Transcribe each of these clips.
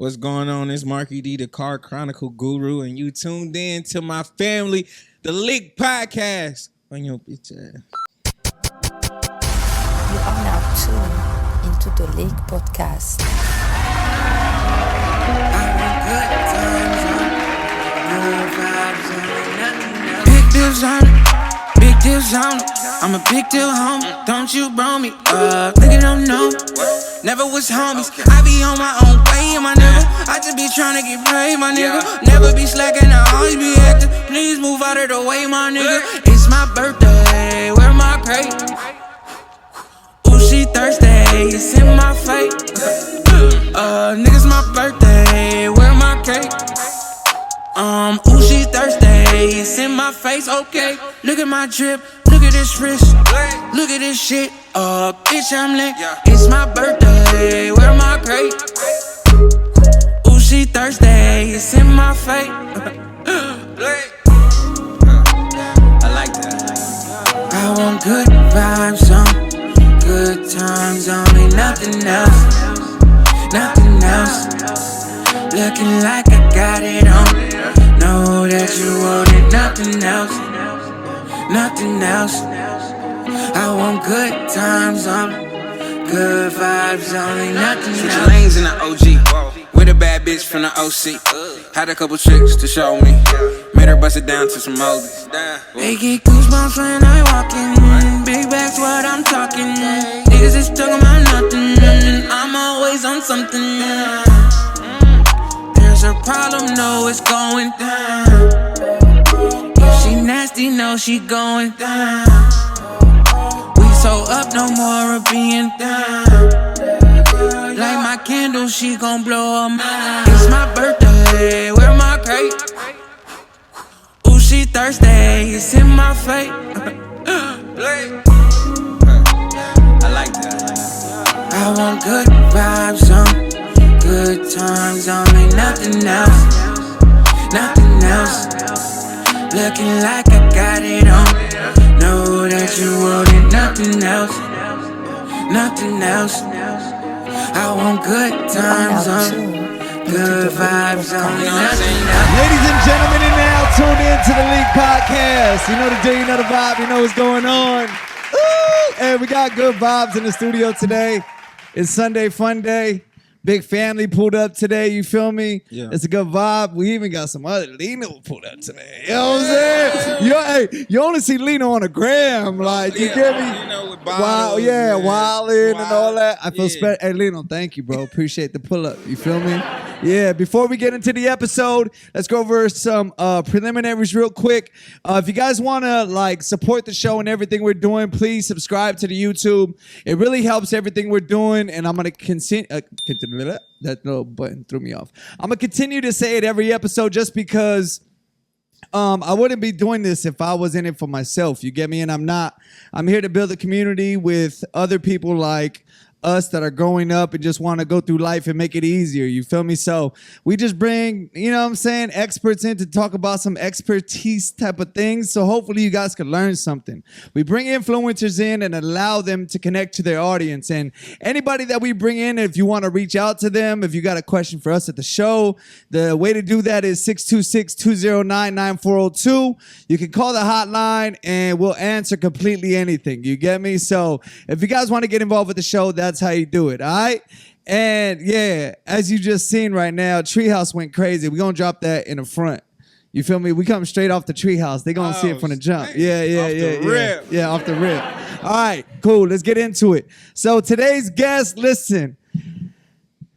What's going on? It's Marky D, the Car Chronicle Guru, and you tuned in to my family, the LIQ Podcast. On your bitch ass. You are now tuned into the LIQ Podcast. Big deals on it, big deals on it. I'm a big deal homie, don't you bro me up. Nigga don't know, never was homies. I be on my own way, my nigga. I just be tryna get paid, my nigga. Never be slacking, I always be active. Please move out of the way, my nigga. It's my birthday, where my crate? Ooh, she thirsty, it's in my face. Niggas, my birthday, where my cake? Ooh, she thirsty, it's in my face, okay. Look at my drip, look at this wrist, look at this shit, bitch, I'm lit. It's my birthday, where my crate? Ooh, she thirsty, it's in my face. I like that. I want good vibes on, good times only, nothing else, nothing else. Looking like I got it on. Know that you want it, nothing else, nothing else. I want good times on, good vibes only, nothing else. Switching lanes in the OG, with a bad bitch from the OC. Had a couple tricks to show me, made her bust it down to some oldies. They get goosebumps when I walk in. Big bags, what I'm talking. Niggas is talking about nothing, I'm always on something. There's a problem, no, it's going down. If she nasty, no, she going down. We so up, no more of being down. Like my candle, she gon' blow up mine. It's my birthday, where my crate? Ooh, she thirsty, it's in my face. I like that. I want good vibes on, good times only, nothing else, nothing else. Looking like I got it on. Know that you want it, nothing else, nothing else. I want good times on, good vibes only, nothing else. Ladies and gentlemen, and now tune in to the LIQ Podcast. You know the deal, you know the vibe, you know what's going on. Ooh, and we got good vibes in the studio today. It's Sunday Fun Day. Big family pulled up today, you feel me? Yeah. It's a good vibe. We even got some other Lino pulled up today. You know what I'm saying? You only see Lino on the gram, like, you get me? You know, with Wow, bottles, yeah, wildin' and all that. I feel Yeah. special. Hey, Lino, thank you, bro. Appreciate the pull up. You feel me? Yeah, before we get into the episode, let's go over some preliminaries real quick. If you guys want to like support the show and everything we're doing, please subscribe to the YouTube. It really helps everything we're doing, and I'm going to continue. That little button threw me off. I'm going to continue to say it every episode just because I wouldn't be doing this if I was in it for myself. You get me? And I'm not. I'm here to build a community with other people like us that are growing up and just want to go through life and make it easier. You feel me? So we just bring, you know what I'm saying, experts in to talk about some expertise type of things. So hopefully you guys can learn something. We bring influencers in and allow them to connect to their audience. And anybody that we bring in, if you want to reach out to them, if you got a question for us at the show, the way to do that is 626-209-9402. You can call the hotline and we'll answer completely anything. You get me? So if you guys want to get involved with the show, that's how you do it, all right? And yeah, as you just seen right now, Treehouse went crazy. We're going to drop that in the front. You feel me? We come straight off the Treehouse. They're going to see it from the jump. Yeah, off the rip. All right, cool. Let's get into it. So today's guest, listen,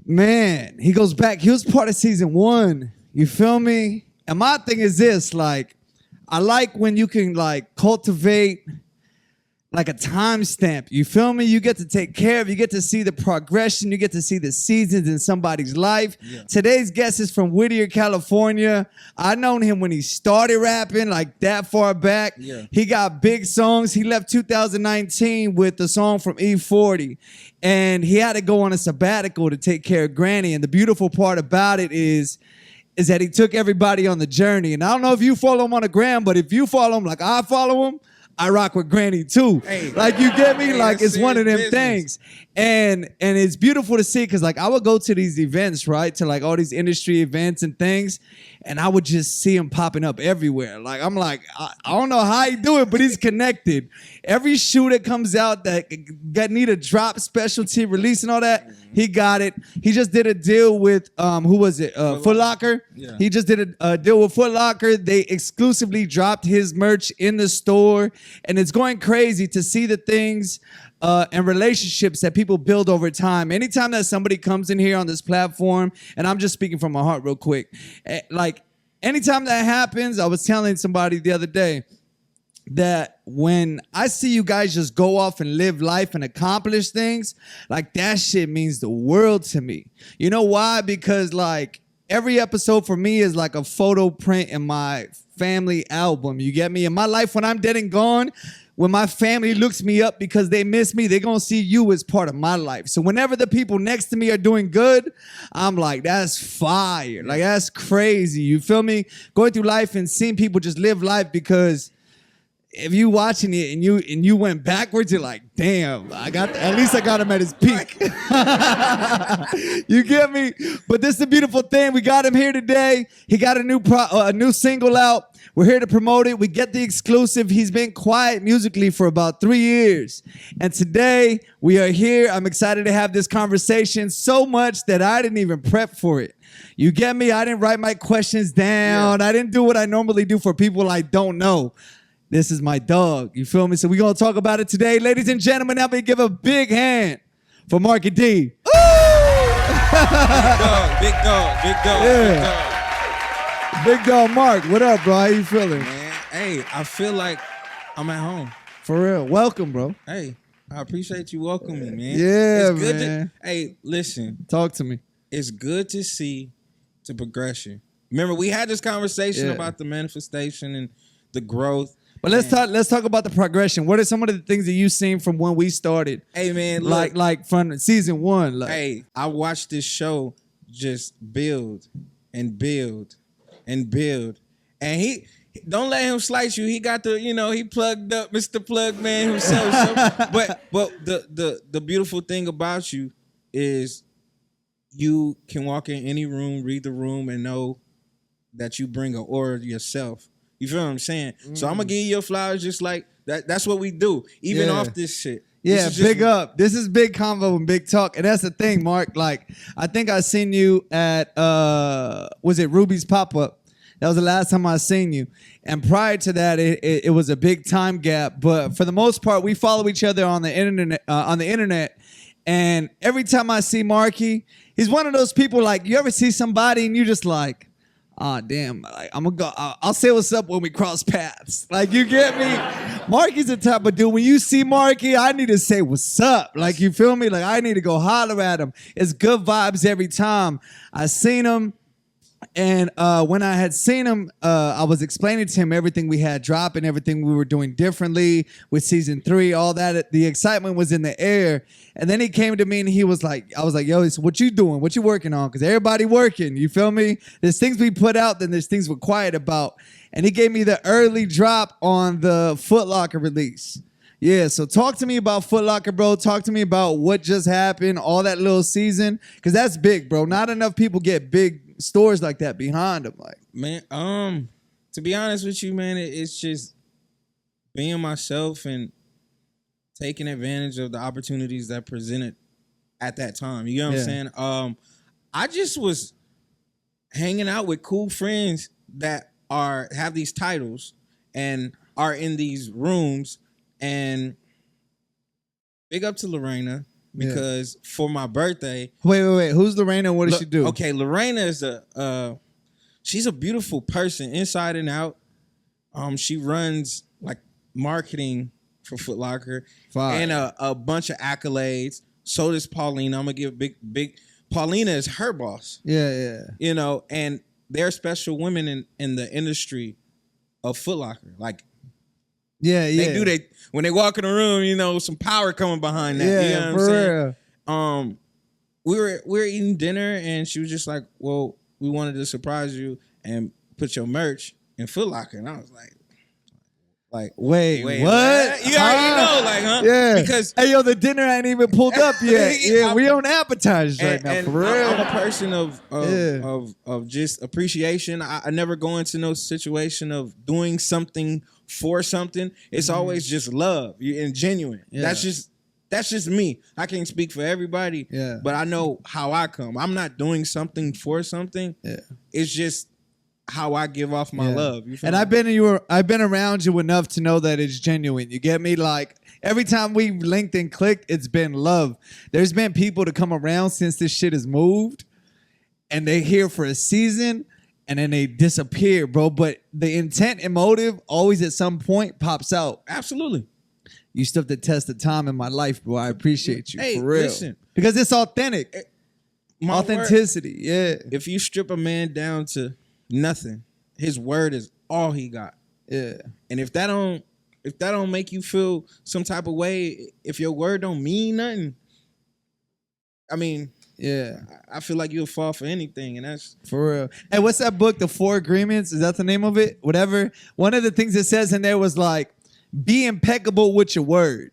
man, he goes back. He was part of season 1. You feel me? And my thing is this, like, I like when you can, like, cultivate like a timestamp. You feel me? You get to take care of, you get to see the progression, you get to see the seasons in somebody's life. Yeah. Today's guest is from Whittier, California. I known him when he started rapping, like that far back. Yeah. He got big songs. He left 2019 with the song from E40. And he had to go on a sabbatical to take care of Granny. And the beautiful part about it is that he took everybody on the journey. And I don't know if you follow him on the gram, but if you follow him like I follow him, I rock with Granny too. Hey. Like, you get me? Hey, Like, that's it's one of them serious things. And it's beautiful to see, because like I would go to these events, right? To like all these industry events and things, and I would just see him popping up everywhere. Like, I'm like, I don't know how he do it, but he's connected. Every shoe that comes out that need a drop specialty release and all that, he got it. He just did a deal with who was it? Foot Locker. Yeah. He just did a deal with Foot Locker. They exclusively dropped his merch in the store, and it's going crazy to see the things and relationships that people build over time. Anytime that somebody comes in here on this platform, and I'm just speaking from my heart real quick, like anytime that happens, I was telling somebody the other day that when I see you guys just go off and live life and accomplish things, like that shit means the world to me. You know why? Because like every episode for me is like a photo print in my family album. You get me? In my life, when I'm dead and gone, when my family looks me up because they miss me, they're going to see you as part of my life. So whenever the people next to me are doing good, I'm like, that's fire. Like, that's crazy. You feel me? Going through life and seeing people just live life, because if you watching it and you went backwards, you're like, damn, at least I got him at his peak. You get me? But this is the beautiful thing. We got him here today. He got a new single out. We're here to promote it. We get the exclusive. He's been quiet musically for about 3 years. And today we are here. I'm excited to have this conversation, so much that I didn't even prep for it. You get me? I didn't write my questions down. I didn't do what I normally do for people I don't know. This is my dog. You feel me? So we're going to talk about it today. Ladies and gentlemen, help me give a big hand for Marky D. Big dog. Yeah. Big dog Mark. What up, bro? How you feeling? Man, hey, I feel like I'm at home. For real. Welcome, bro. Hey, I appreciate you welcoming me, man. Yeah, it's good man. Hey, listen. Talk to me. It's good to see the progression. Remember, we had this conversation about the manifestation and the growth. But let's talk about the progression. What are some of the things that you've seen from when we started? Hey, man, look, like from season 1. Like, hey, I watched this show just build and build and build. And he don't let him slice you. He got the, he plugged up Mr. Plug Man himself. But the beautiful thing about you is you can walk in any room, read the room, and know that you bring an aura yourself. You feel what I'm saying? So I'm gonna give you your flowers, just like that. That's what we do, even off this shit. Yeah, big up. This is big convo and big talk. And that's the thing, Mark. Like, I think I seen you at was it Ruby's pop-up? That was the last time I seen you. And prior to that, it was a big time gap. But for the most part, we follow each other on the internet. And every time I see Marky, he's one of those people, like, you ever see somebody and you just like, oh, damn, like, I'm gonna go. I'll say what's up when we cross paths. Like, you get me? Marky's the type of dude, when you see Marky, I need to say what's up. Like, you feel me? Like, I need to go holler at him. It's good vibes every time. I seen him. And when I had seen him, I was explaining to him everything we had dropped and everything we were doing differently with season 3, all that. The excitement was in the air. And then he came to me and he was like, I was like, yo, so what you doing? What you working on? Because everybody working, you feel me? There's things we put out, then there's things we're quiet about. And he gave me the early drop on the Foot Locker release. Yeah, so talk to me about Foot Locker, bro. Talk to me about what just happened, all that little season. Because that's big, bro. Not enough people get big stores like that behind them. Like, man, to be honest with you, man, it's just being myself and taking advantage of the opportunities that presented at that time. You know what I'm saying? I just was hanging out with cool friends that have these titles and are in these rooms. And big up to Lorena, because for my birthday. Wait. Who's Lorena and what does she do? Okay, Lorena is she's a beautiful person inside and out. She runs like marketing for Foot Locker and a bunch of accolades. So does Paulina. I'm gonna give big. Paulina is her boss. Yeah. You know, and they're special women in the industry of Foot Locker. Like, they do when they walk in the room, you know, some power coming behind that. Yeah, you know what for I'm saying? Real. We were eating dinner and she was just like, well, we wanted to surprise you and put your merch in Foot Locker. And I was like, Like, Wait, what? You already know, like, huh? Yeah. Because hey, yo, the dinner ain't even pulled up yet. Yeah, we on appetizers right now, and for real. I'm a person of Yeah. of just appreciation. I never go into no situation of doing something for something. It's always just love and genuine. Yeah. That's just me. I can't speak for everybody. Yeah. But I know how I come. I'm not doing something for something. Yeah. It's just how I give off my Yeah. love. You feel And me? I've been around you enough to know that it's genuine. You get me? Like every time we linked and clicked, it's been love. There's been people to come around since this shit has moved, and they here for a season, and then they disappear, bro. But the intent and motive always at some point pops out. Absolutely. You stood the test of time in my life, bro. I appreciate you Hey, for real. listen. Because it's authentic. My word, Authenticity, yeah. if you strip a man down to nothing, his word is all he got. Yeah. And if that don't make you feel some type of way, if your word don't mean nothing, I mean, Yeah. I feel like you'll fall for anything, and that's For real. Hey, what's that book? The Four Agreements? Is that the name of it? Whatever. One of the things it says in there was like, be impeccable with your word.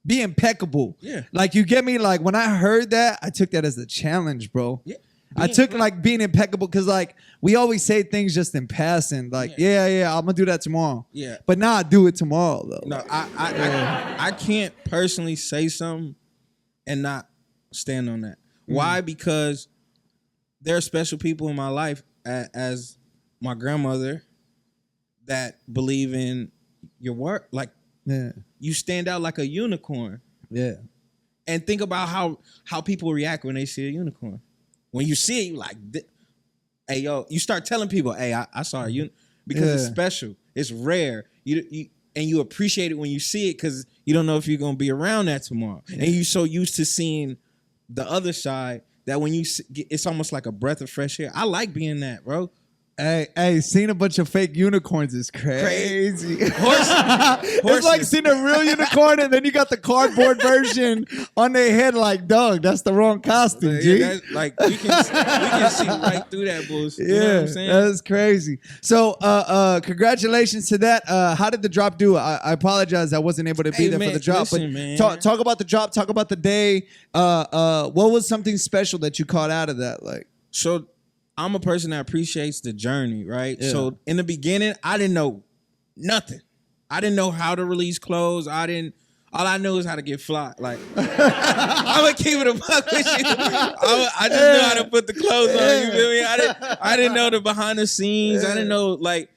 Be impeccable. Yeah. Like you get me? Like when I heard that, I took that as a challenge, bro. yeah. I took like being impeccable because like we always say things just in passing. Like, yeah, I'm gonna do that tomorrow. Yeah. But now I do it tomorrow though. No, I can't personally say something and not stand on that. Why? Because there are special people in my life, as my grandmother, that believe in your work. Like, Yeah. you stand out like a unicorn. Yeah. And think about how people react when they see a unicorn. When you see it, you like, hey, yo, you start telling people, hey, I saw a unicorn. Because it's special. It's rare. And you appreciate it when you see it because you don't know if you're going to be around that tomorrow. Yeah. And you're so used to seeing the other side that when you it's almost like a breath of fresh air. I like being that, bro. Hey, seeing a bunch of fake unicorns is crazy. Horses. It's like seeing a real unicorn and then you got the cardboard version on their head like, dog, that's the wrong costume, G. Yeah, like we can see right through that bullshit. You know what I'm saying? That's crazy. So congratulations to that. How did the drop do? I apologize I wasn't able to be there for the drop. Listen, but talk about the drop, talk about the day. What was something special that you caught out of that? Like, so I'm a person that appreciates the journey, right? Yeah. So in the beginning, I didn't know nothing. I didn't know how to release clothes. All I knew is how to get fly. Like, I'm gonna keep it a buck with you. I just knew how to put the clothes on. You feel me? I didn't know the behind the scenes. I didn't know, like,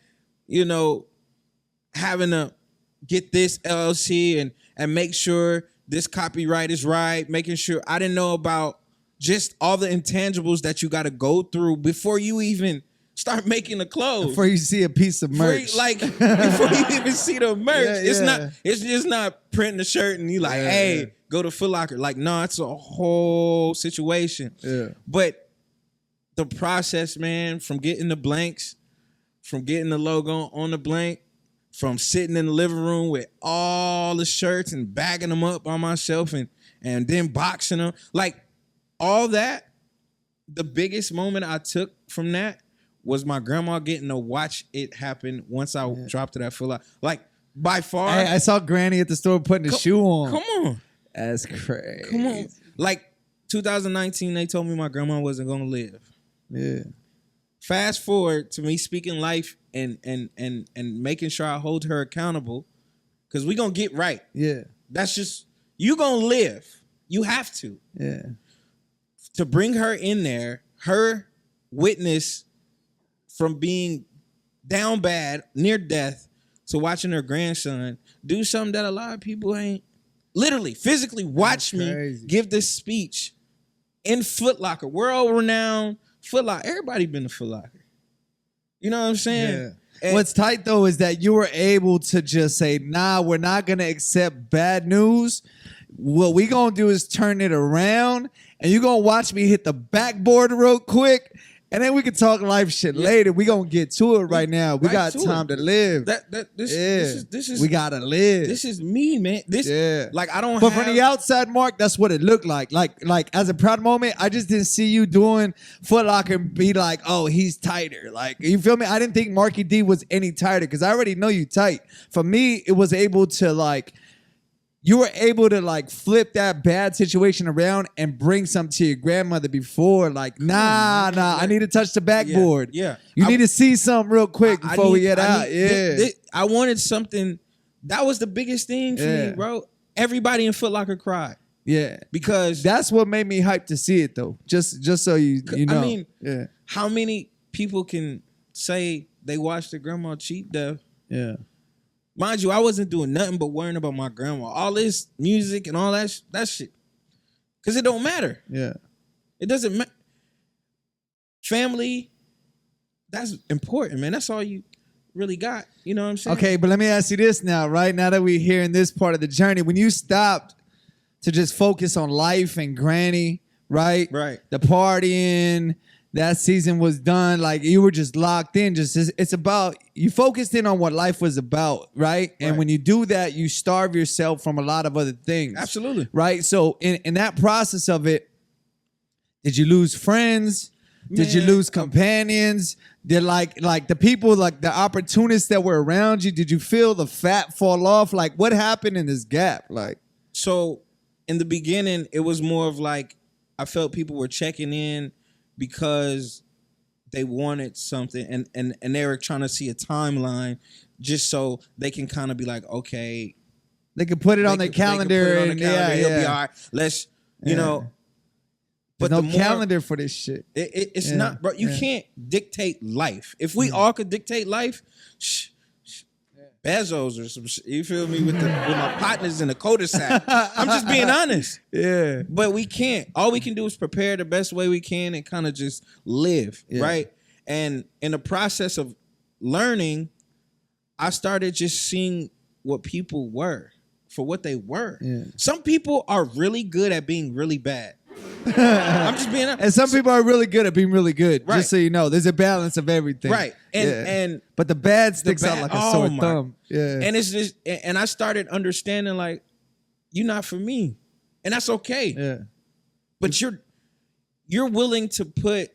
you know, having to get this LLC and make sure this copyright is right. Making sure I didn't know about just all the intangibles that you got to go through before you even start making the clothes. before you see a piece of merch. Before you even see the merch. Yeah, It's just not printing the shirt and you like, hey, go to Foot Locker. Like, no, it's a whole situation. Yeah. But the process, man, from getting the blanks, from getting the logo on the blank, from sitting in the living room with all the shirts and bagging them up on myself and then boxing them. Like, all that, the biggest moment I took from that was my grandma getting to watch it happen once I dropped to that Foot Locker. Like, by far. Hey, I saw Granny at the store putting a shoe on. Come on. That's crazy. Come on. Like, 2019, they told me my grandma wasn't going to live. Yeah. Fast forward to me speaking life and making sure I hold her accountable because we going to get right. Yeah. That's just, you going to live. You have to. Yeah. To bring her in there, her witness from being down bad, near death, to watching her grandson do something that a lot of people ain't. Literally, physically watch me give this speech in Foot Locker, world-renowned Foot Locker. Everybody been to Foot Locker. You know what I'm saying? Yeah. What's tight, though, is that you were able to just say, nah, we're not going to accept bad news. What we going to do is turn it around, and you're going to watch me hit the backboard real quick, And then we can talk life shit later. We gonna get to it right now. We got time to live. This is we gotta live. This is me, man. Like I don't. But from the outside, Mark, that's what it looked like. Like as a proud moment, I just didn't see you doing Foot Locker and be like, oh, he's tighter. Like you feel me? I didn't think Marky D was any tighter because I already know you tight. For me, it was able to like. You were able to like flip that bad situation around and bring something to your grandmother before. Like, nah, I need to touch the backboard. Yeah. You need to see something real quick before we get out. I wanted something. That was the biggest thing for me, bro. Everybody in Foot Locker cried. Yeah. Because that's what made me hyped to see it though. Just so you know. I mean, how many people can say they watched their grandma cheat death? Yeah. Mind you, I wasn't doing nothing but worrying about my grandma. All this music and all that shit. Because it don't matter. Yeah. It doesn't matter. Family, that's important, man. That's all you really got. You know what I'm saying? Okay, but let me ask you this now, right? Now that we're here in this part of the journey, when you stopped to just focus on life and granny, right? Right. The partying, that season was done. Like you were just locked in. It's about you focused in on what life was about, right? And when you do that, you starve yourself from a lot of other things. Absolutely. Right. So in that process of it, did you lose friends? Did you lose companions? Did like the people, like the opportunists that were around you? Did you feel the fat fall off? Like what happened in this gap? Like so in the beginning, it was more of like I felt people were checking in because they wanted something and they were trying to see a timeline just so they can kind of be like, okay. They can put it on their calendar and he'll be all right. Let's, you know. But no calendar for this shit. It's not, bro. You can't dictate life. If we all could dictate life, Bezos or some shit, you feel me, with my partners in the cul-de-sac. I'm just being honest. Yeah. But we can't. All we can do is prepare the best way we can and kind of just live, right? And in the process of learning, I started just seeing what people were for what they were. Yeah. Some people are really good at being really bad. I'm just being honest. And some people are really good at being really good. Right. Just so you know, there's a balance of everything. Right. And but the bad sticks out like a sore thumb. Yeah. And it's just, and I started understanding like, you're not for me, and that's okay. Yeah. But you're willing to put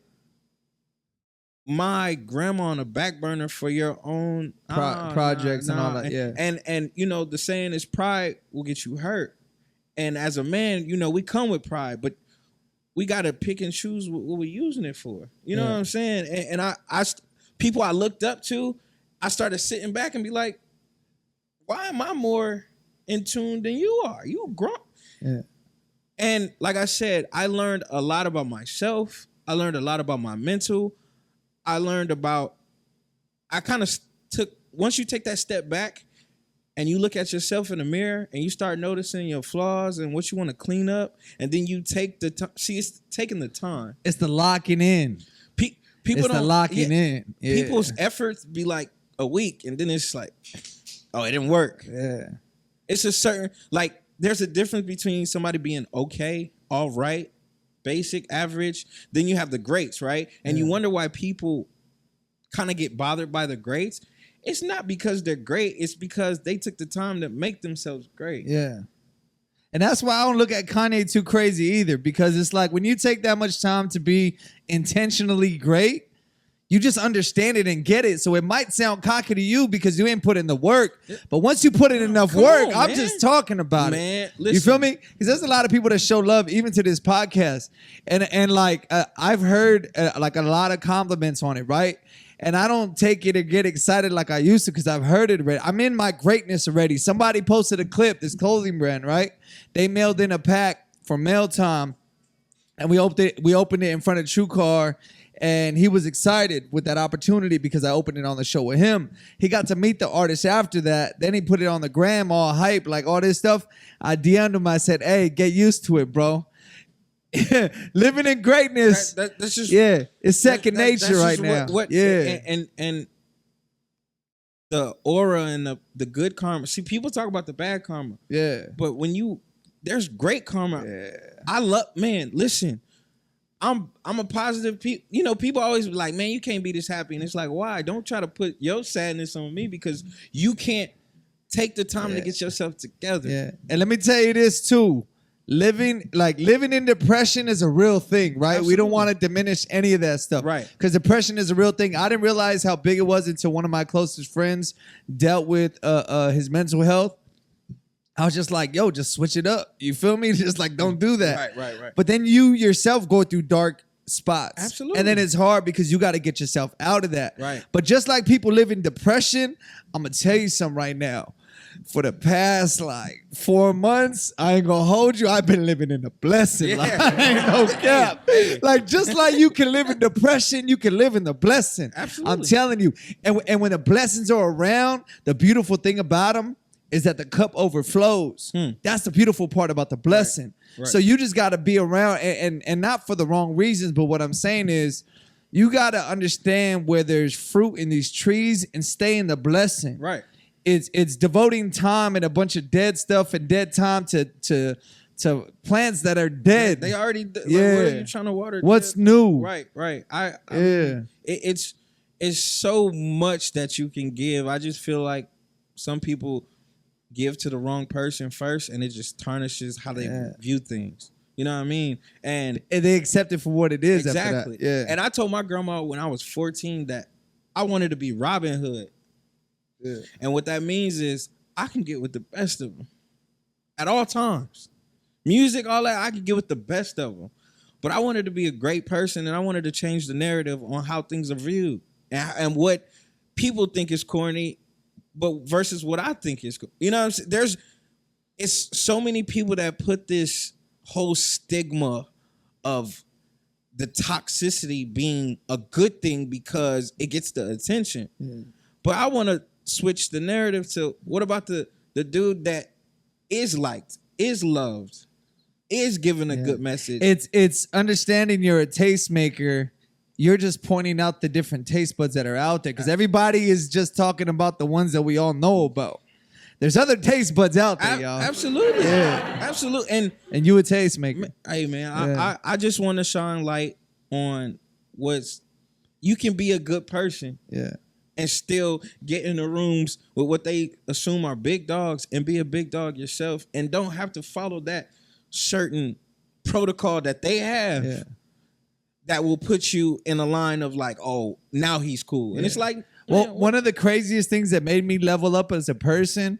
my grandma on a back burner for your own projects and all that. Yeah. And you know the saying is pride will get you hurt. And as a man, you know we come with pride, but we gotta pick and choose what we're using it for. You know what I'm saying? And I people I looked up to, I started sitting back and be like, why am I more in tune than you are? You grown. Yeah. And like I said, I learned a lot about myself. I learned a lot about my mental. I learned about, I kind of took, once you take that step back and you look at yourself in the mirror and you start noticing your flaws and what you want to clean up, and then you take the time. See, it's taking the time. It's the locking in. People it's the locking in. Yeah. People's efforts be like a week, and then it's like, oh, it didn't work. Yeah. It's a certain, like, there's a difference between somebody being okay, all right, basic, average. Then you have the greats, right? And you wonder why people kind of get bothered by the greats. It's not because they're great. It's because they took the time to make themselves great. Yeah. And that's why I don't look at Kanye too crazy either, because it's like when you take that much time to be intentionally great, you just understand it and get it. So it might sound cocky to you because you ain't put in the work. But once you put in enough work, I'm just talking about it. Listen. You feel me? Because there's a lot of people that show love even to this podcast. And like I've heard like a lot of compliments on it, right? And I don't take it and get excited like I used to because I've heard it already. I'm in my greatness already. Somebody posted a clip, this clothing brand, right? They mailed in a pack for mail time, and we opened it in front of TrueCar, and he was excited with that opportunity because I opened it on the show with him. He got to meet the artist after that. Then he put it on the gram, all hype, like all this stuff. I DM'd him. I said, hey, get used to it, bro. Living in greatness, that's just, it's second nature right now. And the aura and the good karma. See, people talk about the bad karma. Yeah, but when there's great karma. Yeah. I love, man. Listen, I'm a positive people always be like, man, you can't be this happy. And it's like, why? Don't try to put your sadness on me because you can't take the time to get yourself together. Yeah. And let me tell you this too. Living in depression is a real thing, right? Absolutely. We don't want to diminish any of that stuff. Right. Because depression is a real thing. I didn't realize how big it was until one of my closest friends dealt with his mental health. I was just like, yo, just switch it up. You feel me? Just like, don't do that. Right. But then you yourself go through dark spots. Absolutely. And then it's hard because you got to get yourself out of that. Right. But just like people live in depression, I'm going to tell you something right now. For the past 4 months, I ain't gonna hold you. I've been living in a blessing. Yeah. Ain't no cap. Just like you can live in depression, you can live in the blessing. Absolutely. I'm telling you. And when the blessings are around, the beautiful thing about them is that the cup overflows. That's the beautiful part about the blessing. Right. So you just got to be around, and not for the wrong reasons. But what I'm saying is, you got to understand where there's fruit in these trees and stay in the blessing. Right. It's devoting time and a bunch of dead stuff and dead time to plants that are dead. They already what Yeah. are you trying to water? What's dead? new? Right. I Yeah. mean, it's so much that you can give. I just feel like some people give to the wrong person first, and it just tarnishes how they view things. You know what I mean? And they accept it for what it is. exactly. After that. Yeah. And I told my grandma when I was 14 that I wanted to be Robin Hood. Yeah. And what that means is I can get with the best of them at all times. Music, all that, I can get with the best of them. But I wanted to be a great person, and I wanted to change the narrative on how things are viewed and what people think is corny, but versus what I think is cool. You know what I'm saying? It's so many people that put this whole stigma of the toxicity being a good thing because it gets the attention. Yeah. But I want to switch the narrative to what about the dude that is liked, is loved, is given a good message. It's understanding you're a tastemaker. You're just pointing out the different taste buds that are out there because everybody is just talking about the ones that we all know about. There's other taste buds out there, y'all. Absolutely. Yeah. Absolutely. And you a tastemaker. Hey, man, I just want to shine light on you can be a good person. Yeah. And still get in the rooms with what they assume are big dogs and be a big dog yourself and don't have to follow that certain protocol that they have that will put you in a line of like, oh, now he's cool. And it's like, well, one of the craziest things that made me level up as a person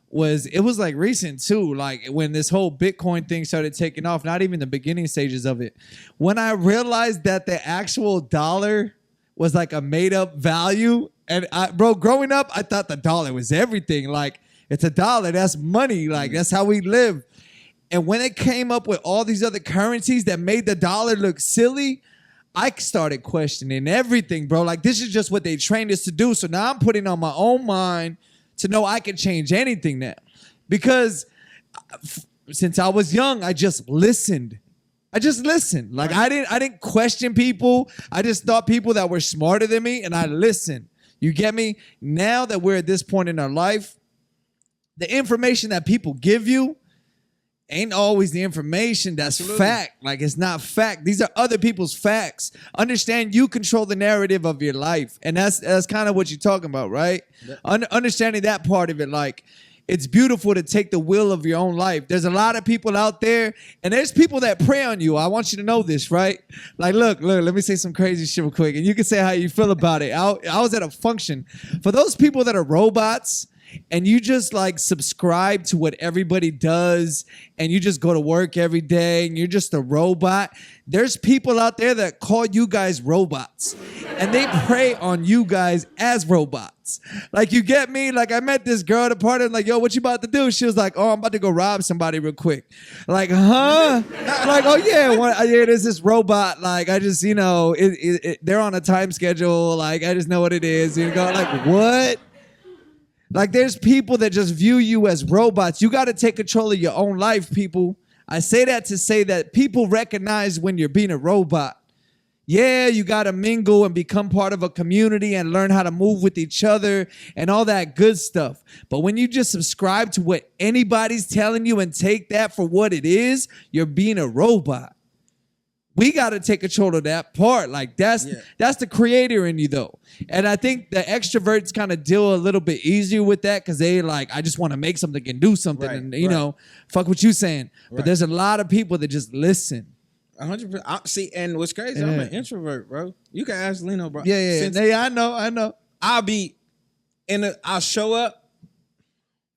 was like recent too, like when this whole Bitcoin thing started taking off, not even the beginning stages of it. When I realized that the actual dollar was like a made up value. And growing up, I thought the dollar was everything. Like, it's a dollar, that's money. Like, that's how we live. And when it came up with all these other currencies that made the dollar look silly, I started questioning everything, bro. Like, this is just what they trained us to do. So now I'm putting on my own mind to know I can change anything now. Because since I was young, I just listened. Like, I didn't question people. I just thought people that were smarter than me, and I listened. You get me? Now that we're at this point in our life, the information that people give you ain't always the information that's fact. Like, it's not fact. These are other people's facts. Understand you control the narrative of your life. And that's kind of what you're talking about, right? Yeah. Understanding that part of it, like, it's beautiful to take the will of your own life. There's a lot of people out there, and there's people that prey on you. I want you to know this, right? Like, look, let me say some crazy shit real quick, and you can say how you feel about it. I was at a function. For those people that are robots, and you just like subscribe to what everybody does, and you just go to work every day, and you're just a robot, there's people out there that call you guys robots, and they prey on you guys as robots. Like, you get me? Like, I met this girl at a party. I'm like, yo, what you about to do? She was like, oh, I'm about to go rob somebody real quick. Like, huh? Like, oh, yeah, there's this robot. Like, I just, they're on a time schedule. Like, I just know what it is. You go, like, what? Like, there's people that just view you as robots. You got to take control of your own life, people. I say that to say that people recognize when you're being a robot. Yeah, you got to mingle and become part of a community and learn how to move with each other and all that good stuff. But when you just subscribe to what anybody's telling you and take that for what it is, you're being a robot. we got to take control of that part. Like that's the creator in you though. And I think the extroverts kind of deal a little bit easier with that because they like, I just want to make something and do something and you know, fuck what you saying. But there's a lot of people that just listen. 100%. See, and what's crazy, I'm an introvert, bro. You can ask Lino, bro. Yeah. I know. I'll show up,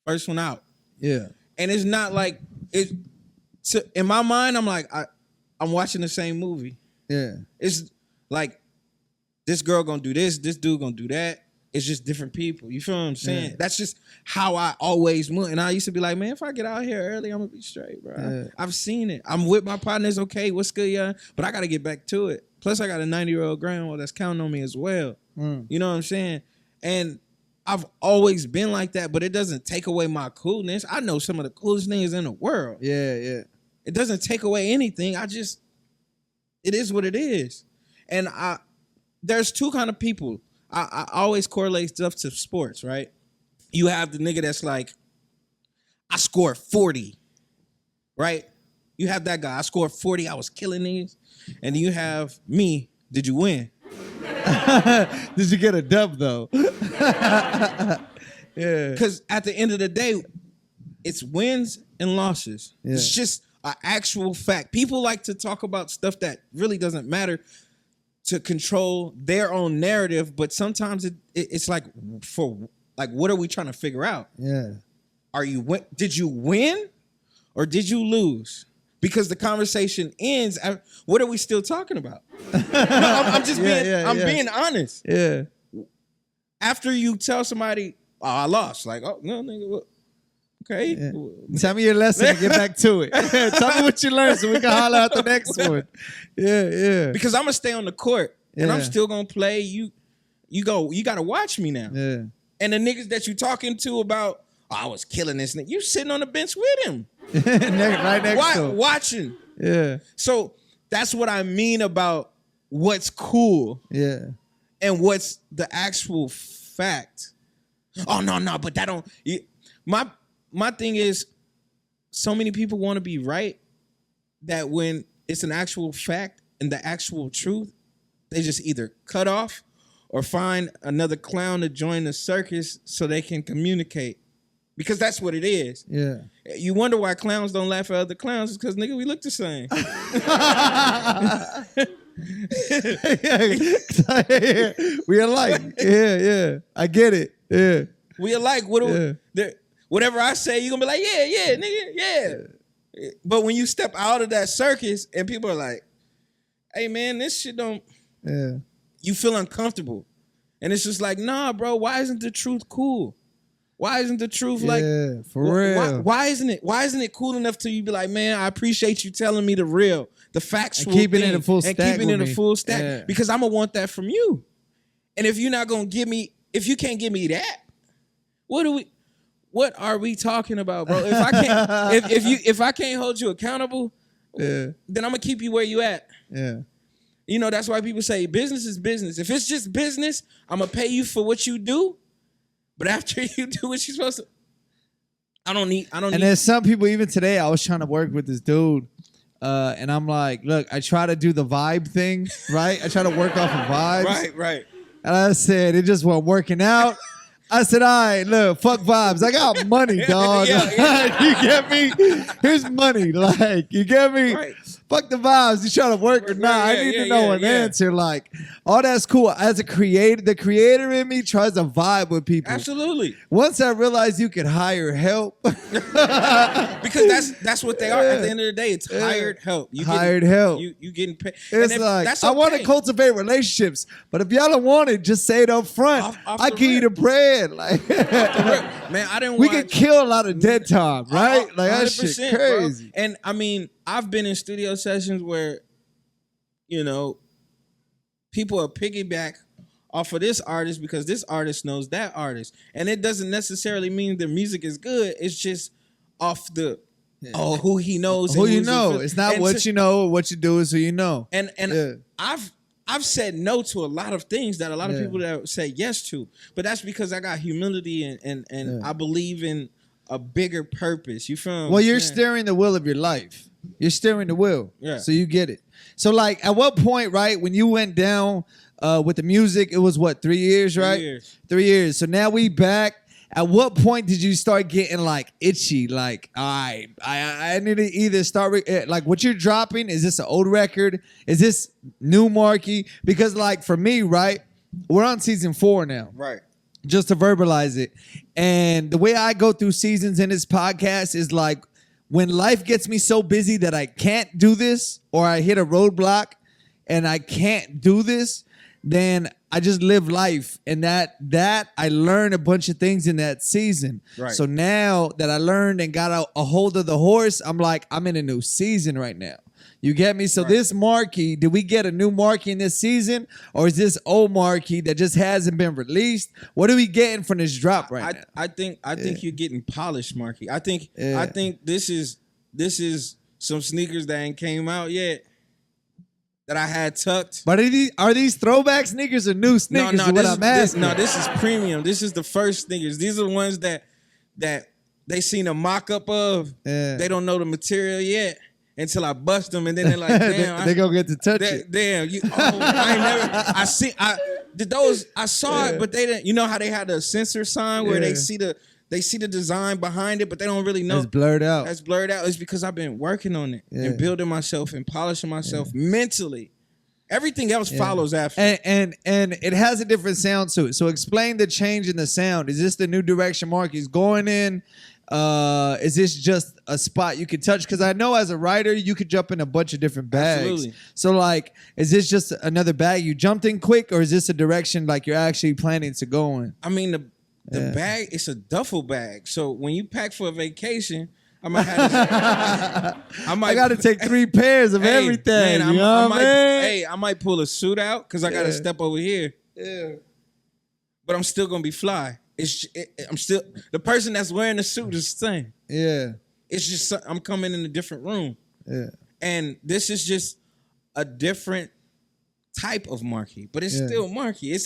first one out. Yeah. And it's not like in my mind, I'm like, I'm watching the same movie. Yeah. It's like this girl gonna do this dude gonna do that. It's just different people. You feel what I'm saying? Yeah. That's just how I always move. And I used to be like, man, if I get out here early, I'm gonna be straight, bro. Yeah. I've seen it. I'm with my partners. Okay, what's good, yeah? But I gotta get back to it. Plus, I got a 90-year-old grandma that's counting on me as well. You know what I'm saying? And I've always been like that, but it doesn't take away my coolness. I know some of the coolest niggas in the world. Yeah. It doesn't take away anything. It is what it is. And there's two kind of people. I always correlate stuff to sports, right? You have the nigga that's like, I scored 40, right? You have that guy, I scored 40, I was killing niggas. And then you have me, did you win? Did you get a dub though? Yeah. Because at the end of the day, it's wins and losses. Yeah. It's just an actual fact. People like to talk about stuff that really doesn't matter to control their own narrative, but sometimes it's like, what are we trying to figure out? Yeah. Did you win or did you lose? Because the conversation ends. What are we still talking about? I'm just being honest. Yeah. After you tell somebody, oh, I lost. Like, oh, no, nigga, what? Okay. Yeah. Tell me your lesson and get back to it. Tell me what you learned so we can holler out the next one. Yeah. Because I'm going to stay on the court and I'm still going to play. You got to watch me now. Yeah. And the niggas that you talking to about, oh, I was killing this nigga. You sitting on the bench with him. right next to him. Watching. Yeah. So that's what I mean about what's cool. Yeah. And what's the actual fact. Oh, no, but that don't... My thing is, so many people want to be right that when it's an actual fact and the actual truth, they just either cut off or find another clown to join the circus so they can communicate. Because that's what it is. Yeah. You wonder why clowns don't laugh at other clowns. It's because, nigga, we look the same. We alike. Yeah. I get it. Yeah. We alike. Whatever I say, you're going to be like, yeah, nigga, yeah. But when you step out of that circus and people are like, hey, man, this shit don't... Yeah. You feel uncomfortable. And it's just like, nah, bro, why isn't the truth cool? Why isn't the truth like... Yeah, for real. Why isn't it? Why isn't it cool enough to you be like, man, I appreciate you telling me the real, the factual and keeping thing, it in a full stack. And keeping it in a full stack. Yeah. Because I'm going to want that from you. And if you're not going to give me... If you can't give me that, what are we talking about, bro? If I can't, if I can't hold you accountable, then I'm gonna keep you where you at. Yeah. You know, that's why people say business is business. If it's just business, I'm gonna pay you for what you do. But after you do what you're supposed to, I don't need. And there's some people, even today, I was trying to work with this dude, and I'm like, look, I try to do the vibe thing, right? I try to work off of vibes. Right. And I said, it just wasn't working out. I said, all right, look, fuck vibes. I got money, dog. Yeah. You get me? Here's money. Like, you get me? Right. Fuck the vibes. You trying to work or not? I need to know an answer. Like, all that's cool. As a creator, the creator in me tries to vibe with people. Absolutely. Once I realized you could hire help. Because that's what they are. At the end of the day, it's hired help. Help. You getting paid. It's like, that's okay. I want to cultivate relationships, but if y'all don't want it, just say it up front. I give you the bread. Like, man, I didn't. We can kill a lot of dead time, right? Like that shit crazy. Bro. And I mean, I've been in studio sessions where, you know, people are piggyback off of this artist because this artist knows that artist, and it doesn't necessarily mean the music is good. It's just off the who he knows, who you know. It's not what you know. What you do is who you know. And I've said no to a lot of things that a lot of people that say yes to, but that's because I got humility and I believe in a bigger purpose. You feel me? Well, you're steering the wheel of your life. You're steering the wheel. Yeah. So you get it. So like at what point, right, when you went down with the music, it was what, 3 years, right? 3 years. 3 years. So now we back. At what point did you start getting like itchy? Like, all right, I need to either start like what you're dropping. Is this an old record? Is this new Marky? Because like for me, right, we're on season 4 now. Right. Just to verbalize it. And the way I go through seasons in this podcast is like when life gets me so busy that I can't do this, or I hit a roadblock and I can't do this, then I just live life. And that I learned a bunch of things in that season. Right. So now that I learned and got a hold of the horse, I'm like, I'm in a new season right now. You get me? So this Marky, did we get a new Marky in this season? Or is this old Marky that just hasn't been released? What are we getting from this drop right now? I think you're getting polished, Marky. I think this is some sneakers that ain't came out yet that I had tucked. But are these throwback sneakers or new sneakers? No, This this is premium. This is the first sneakers. These are the ones that they seen a mock-up of. Yeah. They don't know the material yet until I bust them, and then they're like, damn. they gonna get to touch it. Damn, I saw it, but they didn't. You know how they had the sensor sign where they see the design behind it, but they don't really know. It's blurred out. That's blurred out. It's because I've been working on it and building myself and polishing myself mentally. Everything else follows after. And it has a different sound to it. So explain the change in the sound. Is this the new direction Marky's going in? Is this just a spot you could touch? Because I know as a writer, you could jump in a bunch of different bags. Absolutely. So like, is this just another bag you jumped in quick, or is this a direction like you're actually planning to go in? I mean, the bag, it's a duffel bag. So when you pack for a vacation, I might have to, I got to take 3 pairs of everything. Man, you know what I mean? I might pull a suit out because I got to step over here. Yeah. But I'm still going to be fly. I'm still, the person that's wearing the suit is the same. Yeah. It's just, I'm coming in a different room. Yeah. And this is just a different type of Marky, but it's still Marky.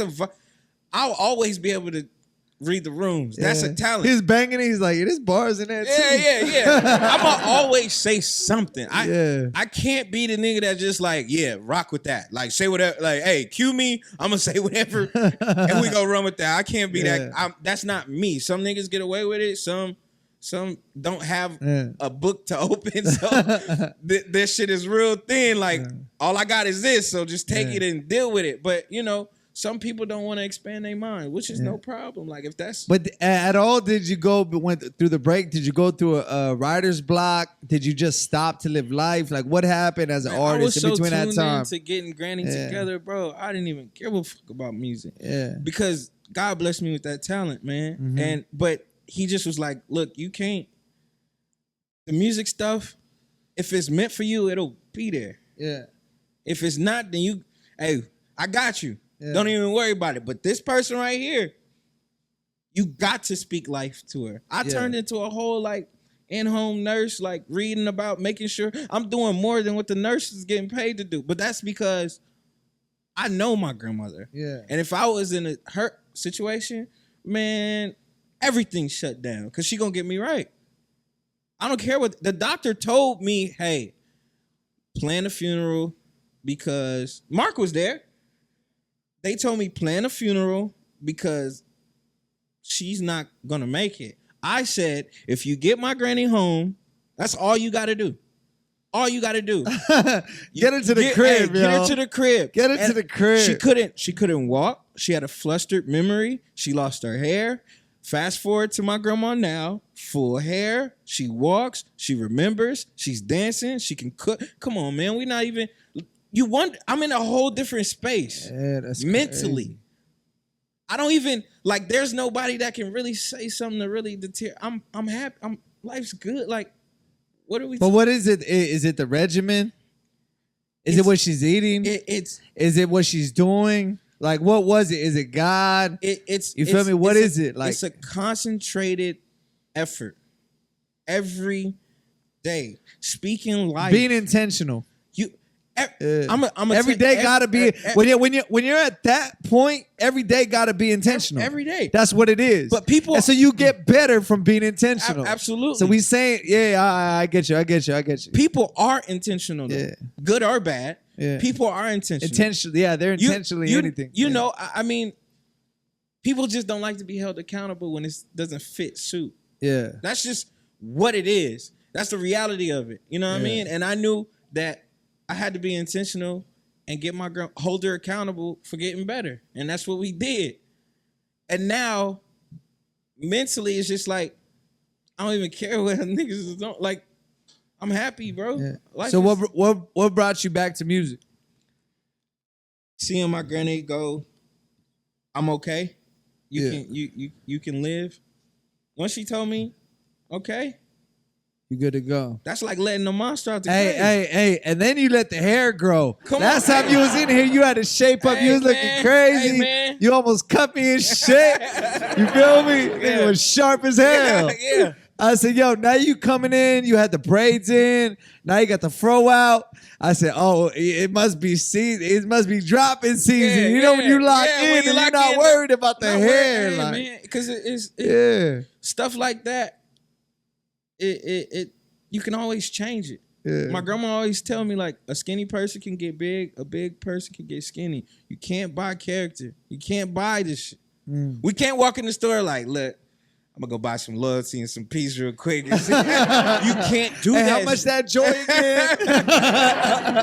I'll always be able to read the rooms. That's a talent. He's banging it. He's like, there's bars in there too. Yeah. I'm going to always say something. I can't be the nigga that just like, rock with that. Like, say whatever. Like, hey, cue me. I'm going to say whatever. And we go run with that. I can't be that. That's not me. Some niggas get away with it. Some don't have a book to open. So this shit is real thin. Like, all I got is this. So just take it and deal with it. But, some people don't want to expand their mind, which is no problem. Like if that's. But at all, went through the break? Did you go through a writer's block? Did you just stop to live life? Like what happened as an artist in between that time? I was so tuned into getting Granny together, bro. I didn't even give a fuck about music. Yeah. Because God blessed me with that talent, man. Mm-hmm. But he just was like, look, you can't. The music stuff, if it's meant for you, it'll be there. Yeah. If it's not, then I got you. Yeah. Don't even worry about it. But this person right here, you got to speak life to her. I turned into a whole like in-home nurse, like reading about making sure I'm doing more than what the nurse is getting paid to do. But that's because I know my grandmother. Yeah. And if I was in her situation, man, everything shut down because she gonna get me right. I don't care what the doctor told me. Hey, plan a funeral because Mark was there. They told me plan a funeral because she's not gonna make it. I said, if you get my granny home, that's all you gotta do. All you gotta do. Get her to the crib, Get her to the crib. Get her to the crib. She couldn't walk. She had a flustered memory. She lost her hair. Fast forward to my grandma now, full hair. She walks. She remembers. She's dancing. She can cook. Come on, man. We're not even. I'm in a whole different space. Yeah, that's mentally. Crazy. I don't even like. There's nobody that can really say something to really deter. I'm happy. Life's good. Like, what are we? But what is it? Is it the regimen? Is it what she's eating? Is it what she's doing? Like, what was it? Is it God? You feel me? What is it? Like, it's a concentrated effort every day. Speaking life. Being intentional. Every day gotta be when you're at that point. Every day gotta be intentional. Every day. That's what it is. But people, and so you get better from being intentional. Absolutely. So we saying, I get you. People are intentional, though. Yeah. Good or bad. Yeah. People are intentional. They're intentionally anything. You know, I mean, people just don't like to be held accountable when it doesn't fit suit. Yeah. That's just what it is. That's the reality of it. You know what I mean? And I knew that I had to be intentional and get my girl, hold her accountable for getting better. And that's what we did. And now, mentally, it's just like, I don't even care what niggas don't like. I'm happy, bro. Yeah. So what brought you back to music? Seeing my granny go, I'm okay. You can live. Once she told me, okay, you good to go. that's like letting the monster out the cage. Hey, and then you let the hair grow. Come Last on, time you was in here, you had to shape up. Hey, you was looking man. crazy. Hey, man. You almost cut me in shit. You feel me? It was sharp as hell. Yeah. I said, yo, now you coming in. You had the braids in. Now you got the fro out. I said, oh, it must be season. It must be dropping season. Yeah, you know when you lock yeah, in when and you you're lock not in, worried about the Not hair. worried, like, man, because yeah. stuff like that. It you can always change it. Yeah. My grandma always tell me, like, a skinny person can get big, a big person can get skinny. You can't buy character. You can't buy this shit. We can't walk in the store like, look, I'm gonna go buy some loyalty and some peace real quick. You can't do that. How much that joy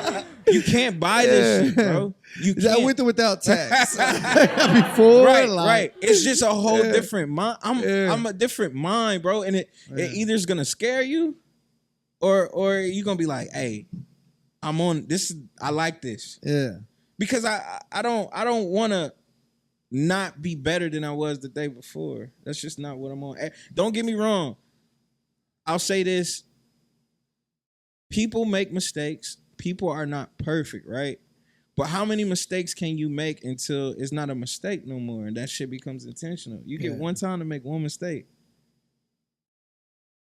again? You can't buy this shit, bro. You Is that can't. with or without tax? Before, Right. It's just a whole different mind. I'm a different mind, bro. And it either is gonna scare you, or you gonna be like, hey, I'm on this. I like this. Yeah. Because I don't want to not be better than I was the day before. That's just not what I'm on. Don't get me wrong. I'll say this. People make mistakes. People are not perfect, right? But how many mistakes can you make until it's not a mistake no more and that shit becomes intentional? You get one time to make one mistake.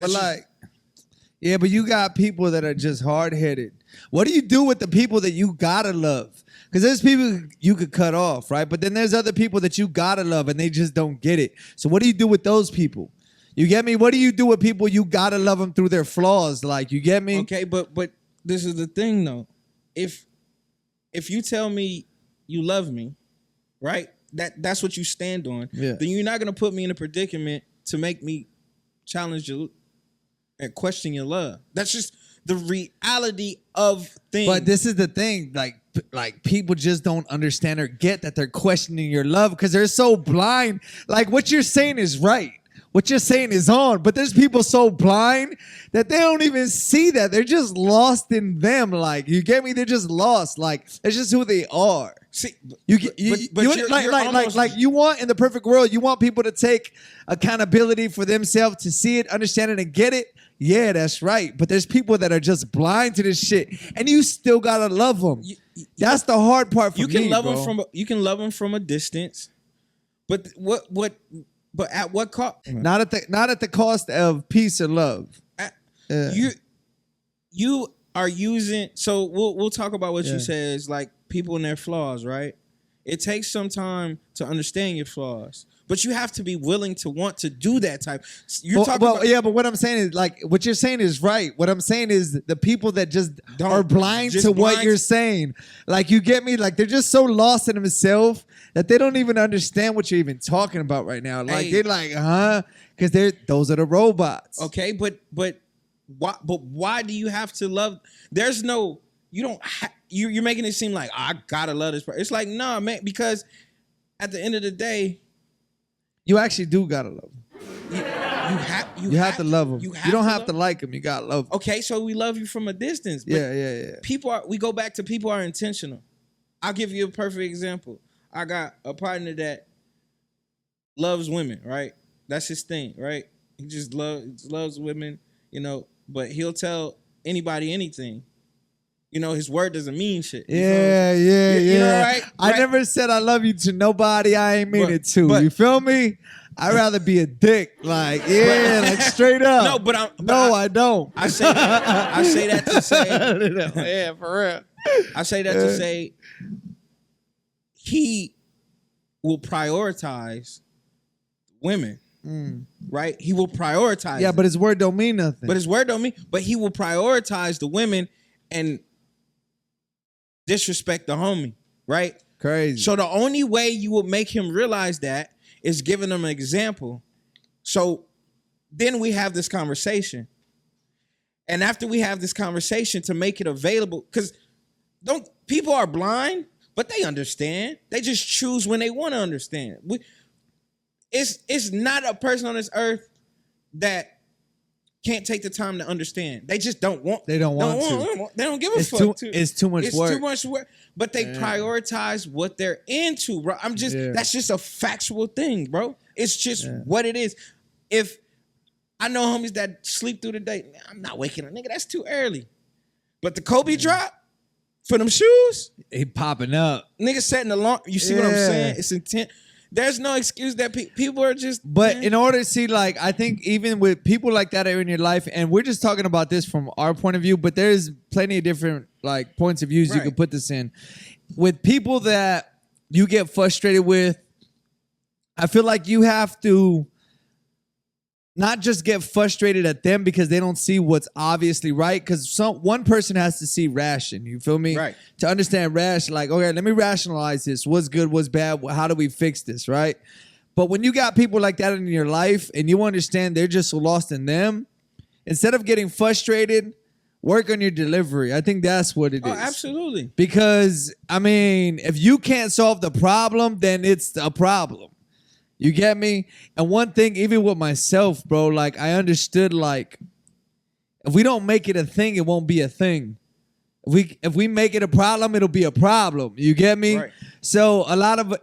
But but you got people that are just hard-headed. What do you do with the people that you gotta love? Because there's people you could cut off, right? But then there's other people that you gotta love and they just don't get it. So what do you do with those people? You get me? What do you do with people you gotta love them through their flaws? Like, you get me? Okay, but this is the thing though. If you tell me you love me, right? That's what you stand on. Yeah. Then you're not gonna put me in a predicament to make me challenge you and question your love. That's just the reality of things. But this is the thing, like people just don't understand or get that they're questioning your love because they're so blind. Like, what you're saying is right. What you're saying is on, but there's people so blind that they don't even see that. They're just lost in them. Like, you get me? They're just lost. Like, it's just who they are. See, You want in the perfect world, you want people to take accountability for themselves, to see it, understand it, and get it. Yeah, that's right. But there's people that are just blind to this shit, and you still gotta love them. That's the hard part for me. You can love them from a distance, but But at what cost? Not at the cost of peace or love. You are using. So we'll talk about what you said is like people and their flaws, right? It takes some time to understand your flaws, but you have to be willing to want to do that type. But what I'm saying is, like, what you're saying is right. What I'm saying is the people that just are blind to what you're saying. Like, you get me? Like, they're just so lost in themselves that they don't even understand what you're even talking about right now. Like, they're like, because those are the robots. Okay, but why do you have to love? There's no, you don't. You're making it seem like, I gotta love this person. It's like, nah, man, because at the end of the day, you actually do gotta love them. You have to love them. You don't have to like them. You gotta love them. Okay, so we love you from a distance. But yeah. We go back to people are intentional. I'll give you a perfect example. I got a partner that loves women, right? That's his thing, right? He just loves women, you know, but he'll tell anybody anything. You know, his word doesn't mean shit. Yeah. You know, right? I never said I love you to nobody I ain't mean it to. You feel me? I'd rather be a dick. Like, like straight up. No, I don't. I say that to say. Yeah, for real. I say that to say he will prioritize women, right? He will prioritize. Yeah, but his word don't mean nothing. But his word don't mean. But he will prioritize the women and disrespect the homie, right? Crazy. So the only way you will make him realize that is giving him an example. So then we have this conversation. And after we have this conversation to make it available, because people are blind, but they understand. They just choose when they want to understand. It's not a person on this earth that can't take the time to understand. They just don't want. They don't want to. They don't give a fuck. It's too much work. It's too much work. But they prioritize what they're into, bro. That's just a factual thing, bro. It's just what it is. If I know homies that sleep through the day, I'm not waking up, nigga. That's too early. But the Kobe drop for them shoes, he popping up. nigga setting the alarm. You see what I'm saying? It's intent. There's no excuse that people are just. But in order to see, like, I think even with people like that are in your life, and we're just talking about this from our point of view, but there's plenty of different like points of views you can put this in. With people that you get frustrated with, I feel like you have to not just get frustrated at them because they don't see what's obviously right. Because one person has to see ration. You feel me? Right. To understand ration, like, okay, let me rationalize this. What's good? What's bad? How do we fix this? Right. But when you got people like that in your life and you understand they're just so lost in them, instead of getting frustrated, work on your delivery. I think that's what it is. Oh, absolutely. Because, I mean, if you can't solve the problem, then it's a problem. You get me? And one thing, even with myself, bro, like I understood, like, if we don't make it a thing, it won't be a thing. If we make it a problem, it'll be a problem. You get me? Right. So a lot of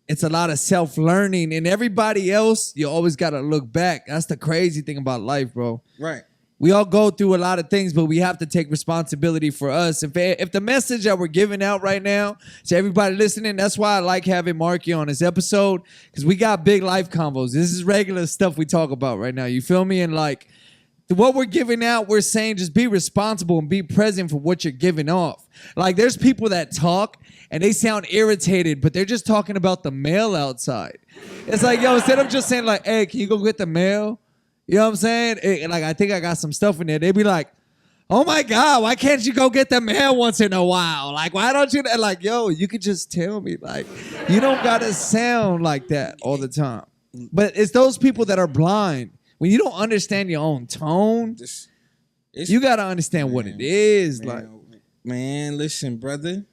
it's a lot of self-learning, and everybody else, you always gotta look back. That's the crazy thing about life, bro. Right. We all go through a lot of things, but we have to take responsibility for us. If the message that we're giving out right now to everybody listening, that's why I like having Marky on this episode, because we got big life convos. This is regular stuff we talk about right now. You feel me? And like what we're giving out, we're saying just be responsible and be present for what you're giving off. Like there's people that talk and they sound irritated, but they're just talking about the mail outside. It's like, yo, instead of just saying like, hey, can you go get the mail? You know what I'm saying? Like, I think I got some stuff in there. They'd be like, oh my God, why can't you go get the mail once in a while? Like, why don't you? Like, yo, you could just tell me. Like, you don't got to sound like that all the time. But it's those people that are blind. When you don't understand your own tone, you got to understand what it is. Man, listen, brother.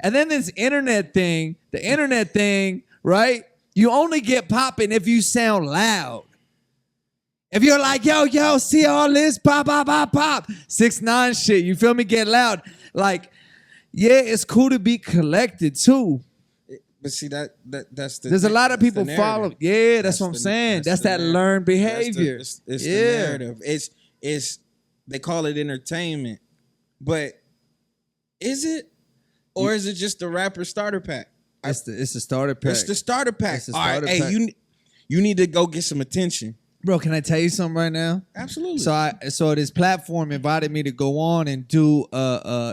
And then the internet thing, right? You only get popping if you sound loud. If you're like, yo, see all this, pop, 6ix9ine shit, you feel me? Get loud. Like, yeah, it's cool to be collected too. But see that's the. There's a lot of people follow. Yeah, that's what I'm saying. That's that learned behavior. It's the narrative. It's they call it entertainment, but is it, or is it just the rapper starter pack? It's the starter pack. It's the starter pack. It's the starter pack. Hey, you need to go get some attention. Bro, can I tell you something right now? Absolutely. So this platform invited me to go on and do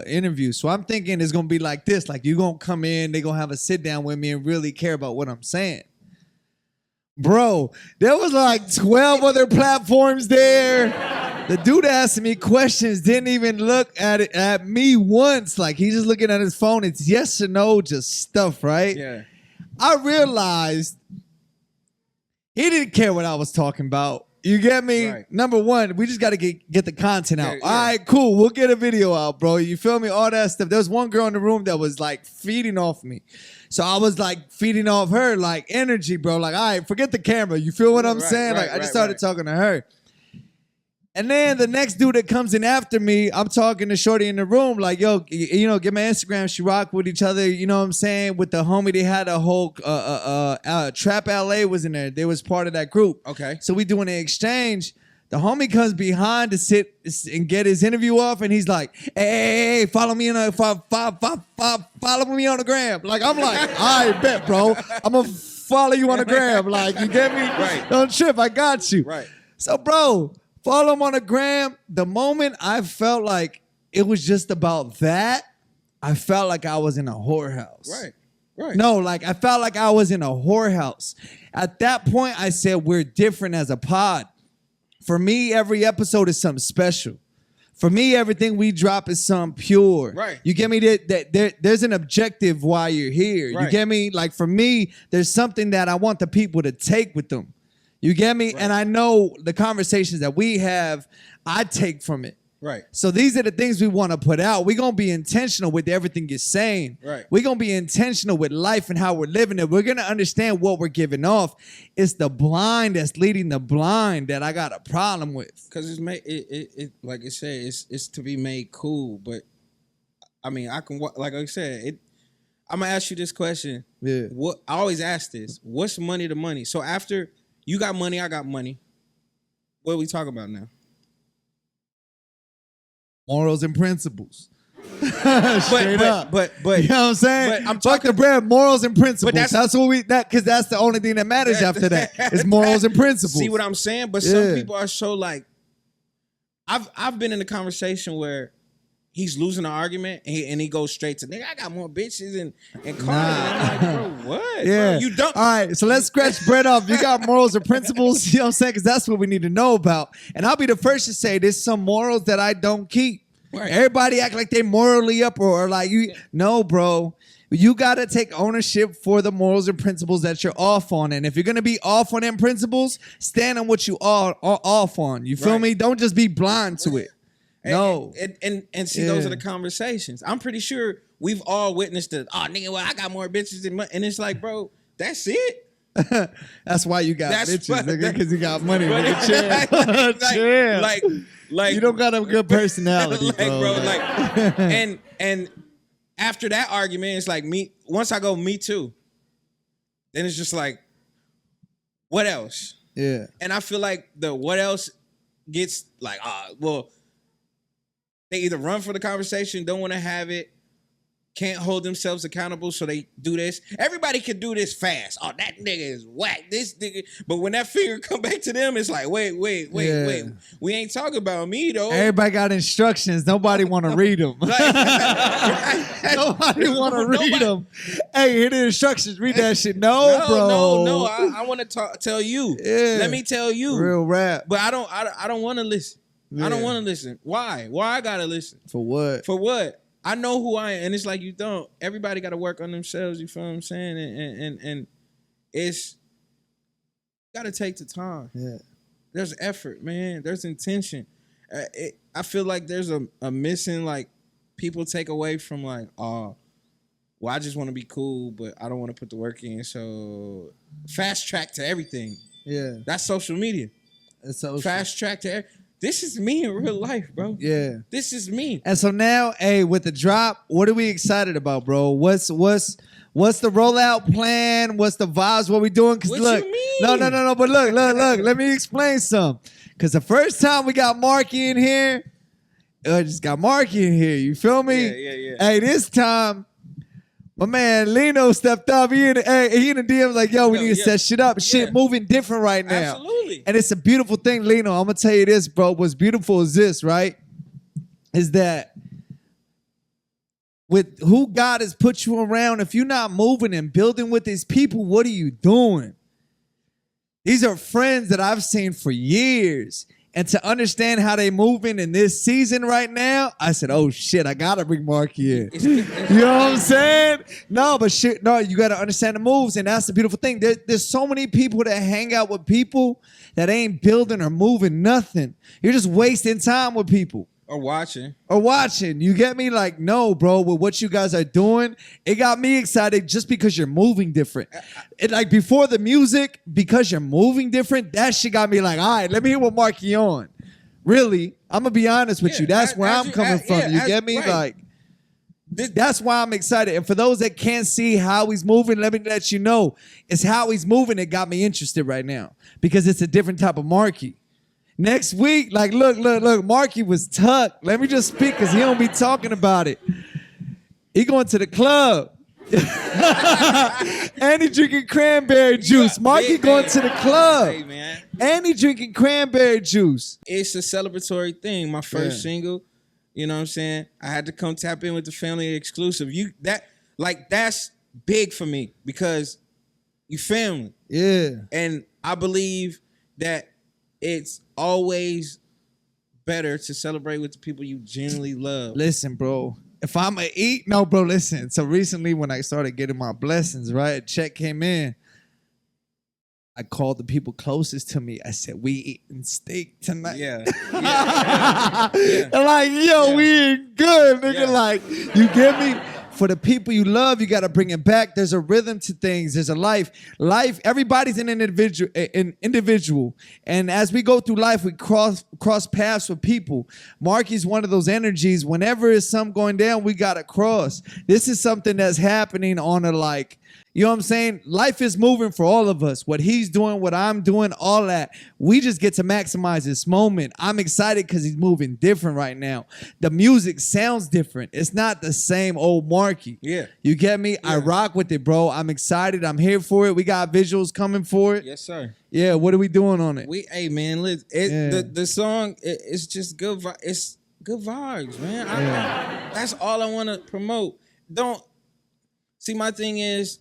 interview. So I'm thinking it's gonna be like this. Like you gonna come in, they gonna have a sit down with me and really care about what I'm saying. Bro, there was like 12 other platforms there. The dude asking me questions didn't even look at me once. Like he's just looking at his phone. It's yes or no, just stuff, right? Yeah. I realized he didn't care what I was talking about. You get me? Right. Number one, we just got to get the content out. Yeah. All right, cool. We'll get a video out, bro. You feel me? All that stuff. There was one girl in the room that was like feeding off me. So I was like feeding off her like energy, bro. Like, all right, forget the camera. You feel what I'm saying? Like I just started talking to her. And then the next dude that comes in after me, I'm talking to Shorty in the room, like, yo, get my Instagram. She rock with each other, you know what I'm saying? With the homie, they had a whole Trap LA was in there. They was part of that group. Okay. So we doing an exchange. The homie comes behind to sit and get his interview off, and he's like, hey, follow me on follow me on the gram. Like, I'm like, all right, bet, bro. I'm going to follow you on the gram. Like, you get me? Right. Don't trip. I got you. Right. So, bro, follow him on the gram. The moment I felt like it was just about that, I felt like I was in a whorehouse. Right. No, like I felt like I was in a whorehouse. At that point, I said we're different as a pod. For me, every episode is something special. For me, everything we drop is something pure. Right. You get me? There's an objective why you're here. Right. You get me? Like for me, there's something that I want the people to take with them. You get me? Right. And I know the conversations that we have, I take from it. Right. So these are the things we want to put out. We're going to be intentional with everything you're saying. Right. We're going to be intentional with life and how we're living it. We're going to understand what we're giving off. It's the blind that's leading the blind that I got a problem with. Because it's made it like I said, it's to be made cool. But I mean, I can like I said, I'm gonna ask you this question. Yeah. What I always ask this: what's money to money? So after you got money, I got money. What are we talking about now? Morals and principles. Straight up. But you know what I'm saying? but I'm Fuck talking- the bread, morals and principles. But that's- that's what we because that's the only thing that matters after that. It's morals and principles. See what I'm saying? But Yeah. some people are so like, I've been in a conversation where he's losing an argument and he goes straight to, nigga, I got more bitches and cars. And I'm like, bro, what? Yeah. Bro, you don't. All right, so let's scratch bread off. You got morals or principles, you know what I'm saying? Because that's what we need to know about. And I'll be the first to say there's some morals that I don't keep. Right. Everybody act like they morally up or like you. No, bro. You got to take ownership for the morals and principles that you're off on. And if you're going to be off on them principles, stand on what you are off on. You feel Right. me? Don't just be blind to it. No. And see, those are the conversations. I'm pretty sure we've all witnessed the, oh, nigga, well, I got more bitches than money. And it's like, bro, that's it. That's why you got That's bitches, what- nigga, because you got money. But Nigga, chill. like, you don't got a good personality, like, bro. like, and after that argument, it's like me. Once I go, me too. Then it's just like, what else? Yeah. And I feel like the what else gets like, well, they either run for the conversation, don't want to have it, can't hold themselves accountable, so they do this. Everybody can do this fast. Oh, that nigga is whack. This nigga. But when that finger come back to them, it's like, wait. Yeah. We ain't talking about me though. Everybody got instructions. Nobody want to read them. Nobody want to read them. Hey, here the instructions. Read that shit. No, bro. No. I want to tell you. Yeah. Let me tell you. Real rap. But I don't want to listen. I don't Yeah. want to listen. Why? Why I gotta listen? For what? For what? I know who I am, and it's like you don't. Everybody got to work on themselves. You feel what I'm saying? And it's got to take the time. Yeah. There's effort, man. There's intention. I feel like there's a missing, like, people take away from like, oh, well, I just want to be cool, but I don't want to put the work in. So fast track to everything. Yeah. That's social media. It's so Fast track to this is me in real life, bro. Yeah. This is me. And so now, hey, with the drop, what are we excited about, bro? What's the rollout plan? What's the vibes? What we doing? Cause What look, you mean? no. But look. Let me explain some. Cause the first time we got Marky in here, just got Marky in here. You feel me? Yeah. Hey, this time, my man Lino stepped up. He in the DM like, yo, we need to set shit up. Shit moving different right now. Absolutely. And it's a beautiful thing, Lino. I'm gonna tell you this, bro. What's beautiful is this, right? Is that with who God has put you around, if you're not moving and building with these people, what are you doing? These are friends that I've seen for years. And to understand how they moving in this season right now, I said, oh shit, I gotta bring Marky in. You know what I'm saying? No, but shit, no, you gotta understand the moves, and that's the beautiful thing. There's so many people that hang out with people that ain't building or moving nothing. You're just wasting time with people. Or watching. You get me? Like, no, bro, with what you guys are doing, it got me excited just because you're moving different. It, like, before the music, because you're moving different, that shit got me like, all right, let me hear what Marky on. Really, I'm going to be honest with you. That's where I'm coming from. You get me? Right. Like, that's why I'm excited. And for those that can't see how he's moving, let me let you know. It's how he's moving that got me interested right now. Because it's a different type of Marky. Next week, like, look, Marky was tucked. Let me just speak because he don't be talking about it. He going to the club. And he drinking cranberry juice. Marky going to the club. Hey, man. And he drinking cranberry juice. It's a celebratory thing. My first single, You know what I'm saying? I had to come tap in with the family exclusive. That's big for me because you family. Yeah. And I believe that it's always better to celebrate with the people you genuinely love. Listen, bro. If I'm gonna eat, no, bro, listen. So recently when I started getting my blessings, right? A check came in. I called the people closest to me. I said, we eating steak tonight. Yeah. They're like, yo, we ain't good, nigga. Yeah. Like, you get me? For the people you love, you got to bring it back. There's a rhythm to things. There's a life. Everybody's an individual. And as we go through life, we cross paths with people. Marky's one of those energies. Whenever it's something going down, we got to cross. This is something that's happening on a like, you know what I'm saying? Life is moving for all of us. What he's doing, what I'm doing, all that. We just get to maximize this moment. I'm excited because he's moving different right now. The music sounds different. It's not the same old Marky. Yeah. You get me? Yeah. I rock with it, bro. I'm excited. I'm here for it. We got visuals coming for it. Yes, sir. Yeah, what are we doing on it? Hey, man, the song, it's just good. It's good vibes, man. That's all I want to promote. My thing is,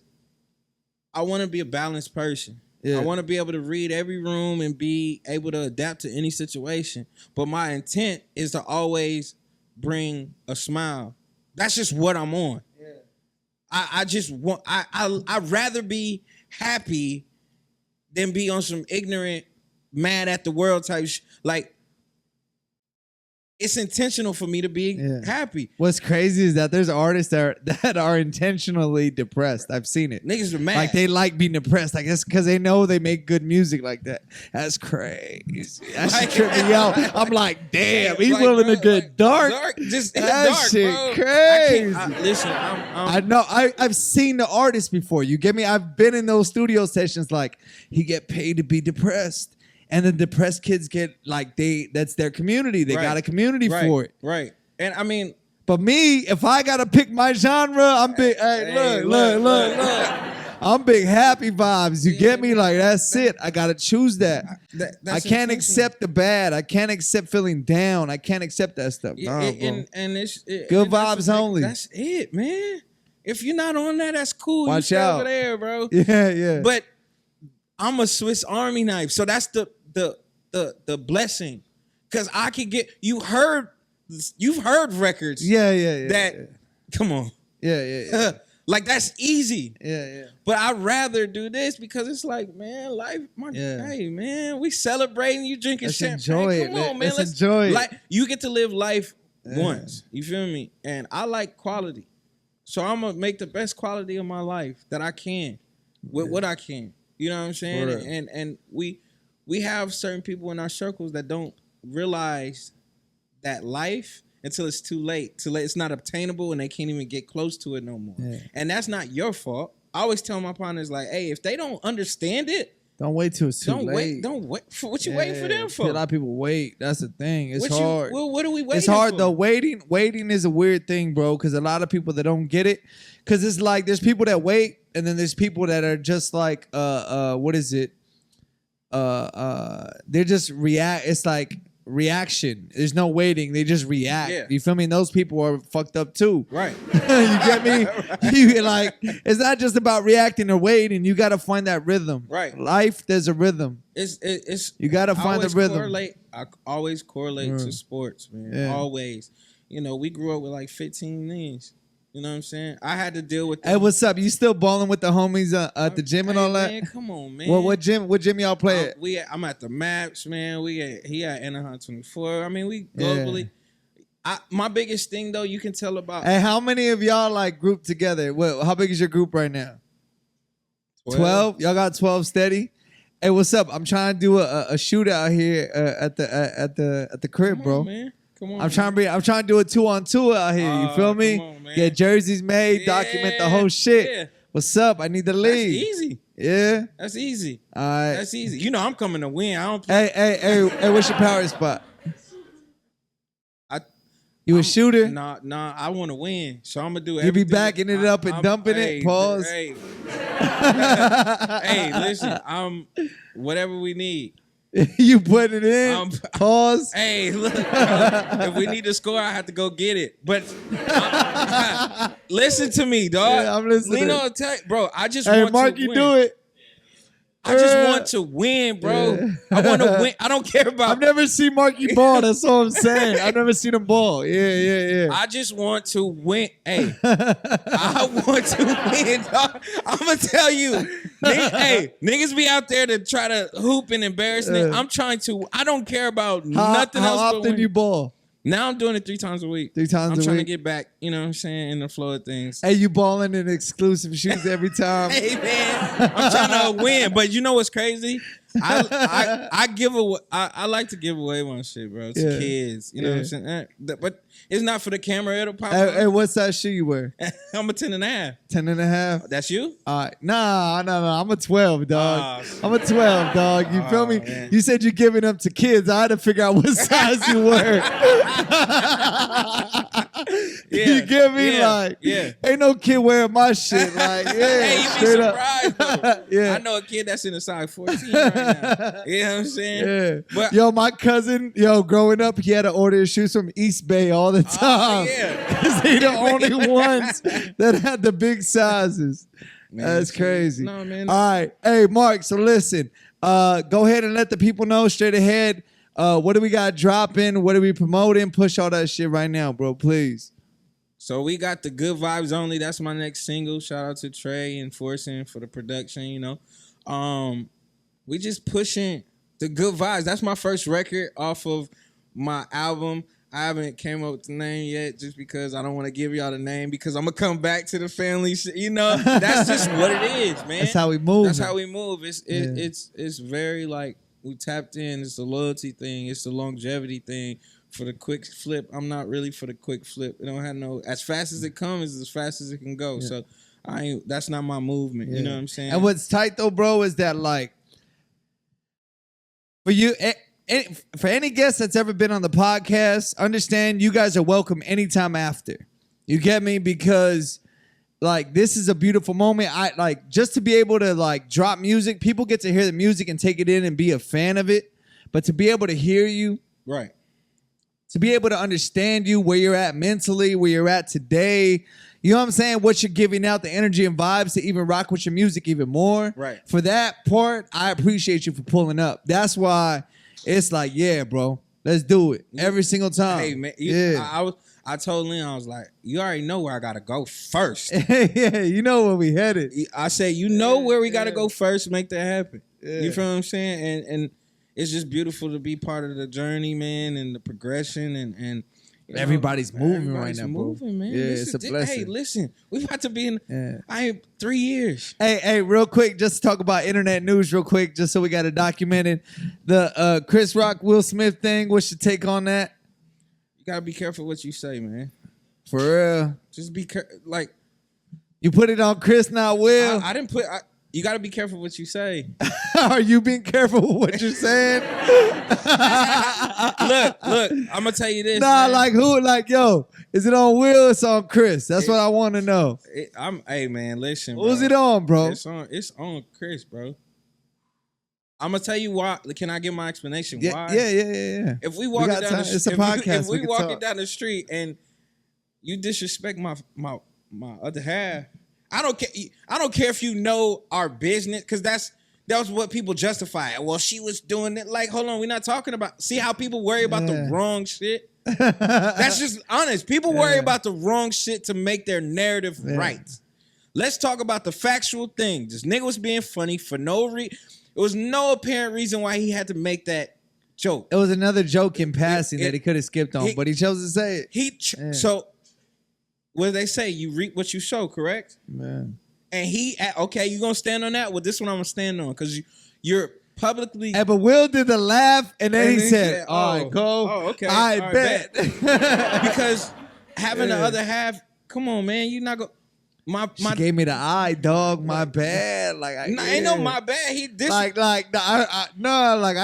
I want to be a balanced person. Yeah. I want to be able to read every room and be able to adapt to any situation. But my intent is to always bring a smile. That's just what I'm on. Yeah. I'd rather be happy than be on some ignorant, mad at the world type like, it's intentional for me to be happy. What's crazy is that there's artists that are intentionally depressed. I've seen it. Niggas are mad. Like they like being depressed. I guess because they know they make good music like that. That's crazy. That shit trip me out. I'm like, damn, he's willing to get dark. Just that dark, shit bro. crazy. Listen, I know. I've seen the artist before. You get me? I've been in those studio sessions. Like he get paid to be depressed. And the depressed kids get that's their community. They got a community for it. Right. And I mean, but me, if I gotta pick my genre, I'm big. Hey, look. I'm big happy vibes. You get me? Like that's it. I gotta choose that. I can't accept the bad. I can't accept feeling down. I can't accept that stuff. Yeah, and it's good vibes only. That's it, man. If you're not on that, that's cool. Watch you out over there, bro. Yeah. But I'm a Swiss Army knife, so that's the blessing, because I could get you've heard records. Come on. Yeah. Like that's easy. Yeah. But I'd rather do this because it's like, man, life. Hey, man, we celebrating. You drinking champagne. Enjoy it, Come on, man. Let's enjoy it. Like you get to live life once. You feel me? And I like quality, so I'm gonna make the best quality of my life that I can with what I can. You know what I'm saying? And we have certain people in our circles that don't realize that life until it's too late. It's not obtainable and they can't even get close to it no more. Yeah. And that's not your fault. I always tell my partners like, hey, if they don't understand it, don't wait till it's too late. Don't wait. What you waiting for them for? A lot of people wait. That's the thing. It's hard. What are we waiting for? It's hard though. Waiting is a weird thing, bro, because a lot of people that don't get it, because it's like there's people that wait, and then there's people that are just like, what is it? They just react. It's like reaction. There's no waiting. They just react. Yeah. You feel me? And those people are fucked up too. Right. You get me? You like, it's not just about reacting or waiting. You got to find that rhythm. Right. Life, there's a rhythm. It's you got to find the rhythm. I always correlate to sports, man. Yeah. Always. You know, we grew up with like 15 knees. You know what I'm saying? I had to deal with that. Hey, what's up? You still balling with the homies at the gym and all that? Man, come on, man. What gym y'all play at? I'm at the Maps, man. He at Anaheim 24. I mean, we globally. Yeah. My biggest thing though, you can tell about. Hey, how many of y'all like grouped together? How big is your group right now? 12. Y'all got 12 steady. Hey, what's up? I'm trying to do a shootout here at the crib, bro. On, man. Come on, I'm trying to do a 2-on-2 out here. You feel me? On, Get jerseys made, document the whole shit. Yeah. What's up? I need the lead. That's easy. Yeah. That's easy. All right. That's easy. You know I'm coming to win. I don't. Hey, what's your power spot? You a shooter? Nah. I want to win, so I'm gonna do everything. You be backing it up and dumping it. Pause. Hey, listen. Whatever we need. You put it in. Pause. Hey, look, if we need to score, I have to go get it. But listen to me, dog. Yeah, I'm listening. Lino, bro, I just Hey, want Marky, to win. do it. I just want to win, bro. Yeah. I want to win. I don't care about. I've never seen Marky ball. That's all I'm saying. I've never seen him ball. Yeah. I just want to win. Hey, I want to win, dog. I'm gonna tell you, niggas be out there to try to hoop and embarrass me. I'm trying to. I don't care about nothing else. How but often win. you ball? Now I'm doing it 3 times a week. 3 times a week. I'm trying to get back, you know what I'm saying, in the flow of things. Hey, you balling in exclusive shoes every time. Hey, man, I'm trying to win. But you know what's crazy? I give away. I like to give away my shit, bro, to kids. You know what I'm saying? But it's not for the camera. It'll pop up. Hey, what size shoe you wear? I'm a 10.5. 10.5? That's you? Nah. I'm a 12, dog. I'm a 12, dog. You feel me? Man. You said you're giving them to kids. I had to figure out what size you were. You get me? Ain't no kid wearing my shit. Like, Hey, you be surprised, though. Yeah. I know a kid that's in a size 14 right now. You know what I'm saying? Yeah. But, Yo, my cousin, growing up, he had to order his shoes from East Bay all the time. Because they the only ones that had the big sizes. Man, That's crazy. No, man. All right. Hey, Mark, so listen. Go ahead and let the people know straight ahead. What do we got dropping? What are we promoting? Push all that shit right now, bro, please. So we got the Good Vibes Only. That's my next single. Shout out to Trey and Forcing for the production, you know. We just pushing the good vibes. That's my first record off of my album. I haven't came up with the name yet just because I don't want to give y'all the name because I'm going to come back to the family shit. You know, that's just what it is, man. That's how we move. That's how we move. It's very like we tapped in. It's the loyalty thing. It's the longevity thing. For the quick flip, I'm not really for the quick flip. It don't have no, as fast as it comes is as fast as it can go. Yeah. So that's not my movement. Yeah. You know what I'm saying? And what's tight though, bro, is that like for you, for any guest that's ever been on the podcast, understand you guys are welcome anytime after. You get me? Because like this is a beautiful moment. I like just to be able to like drop music. People get to hear the music and take it in and be a fan of it, but to be able to hear you, right? To be able to understand you, where you're at mentally, where you're at today. You know what I'm saying? What you're giving out, the energy and vibes to even rock with your music even more. Right. For that part, I appreciate you for pulling up. That's why it's like, yeah, bro, let's do it every single time. Hey, man. I told Lynn, I was like, you already know where I got to go first. Yeah, you know where we headed. I said, you know where we got to go first, make that happen. Yeah. You feel what I'm saying? And it's just beautiful to be part of the journey, man, and the progression and everybody's moving right now, bro. Moving, man. Yeah, it's a blessing. Hey, listen, we've got to be in 3 years. Hey, real quick, just to talk about internet news real quick, just so we got it documented. The Chris Rock, Will Smith thing, what's your take on that? You got to be careful what you say, man. For real. Just be careful. Like, you put it on Chris, not Will. I didn't put... You got to be careful what you say. Are you being careful with what you're saying? Look, I'm going to tell you this. Nah, man. like who? Like, yo, is it on Will or it's on Chris? That's what I want to know. Hey, man, listen, bro. Who's it on, bro? It's on Chris, bro. I'm going to tell you why. Can I give my explanation why? Yeah. If we walk down the street, it's a podcast. If we walking down the street and you disrespect my other half, I don't care if you know our business, because that was what people justify. Well, she was doing it. Like, hold on, we're not talking about. See how people worry about the wrong shit? That's just honest. People worry about the wrong shit to make their narrative right. Let's talk about the factual thing. This nigga was being funny for no reason. There was no apparent reason why he had to make that joke. It was another joke in passing that he could have skipped on, but he chose to say it. So. What they say? You reap what you sow, correct? Man. And you gonna stand on that? Well, this one I'm gonna stand on because you're publicly. Hey, but Will did the laugh, and then he said, "All right, go. Oh, okay. I All right, bet." Because having the other half, come on, man, you're not gonna. She gave me the eye, dog. My bad. Like, ain't no my bad. He I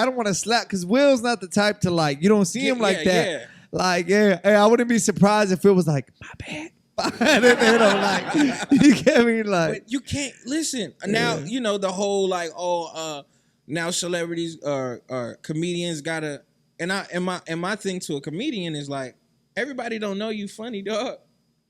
don't want to slap because Will's not the type to like. You don't see him like that. Yeah. Like, Hey, I wouldn't be surprised if it was like, my bad. You get me? Like, but you can't listen. Now, you know, the whole like, now celebrities or comedians gotta, and my thing to a comedian is like, everybody don't know you funny, dog.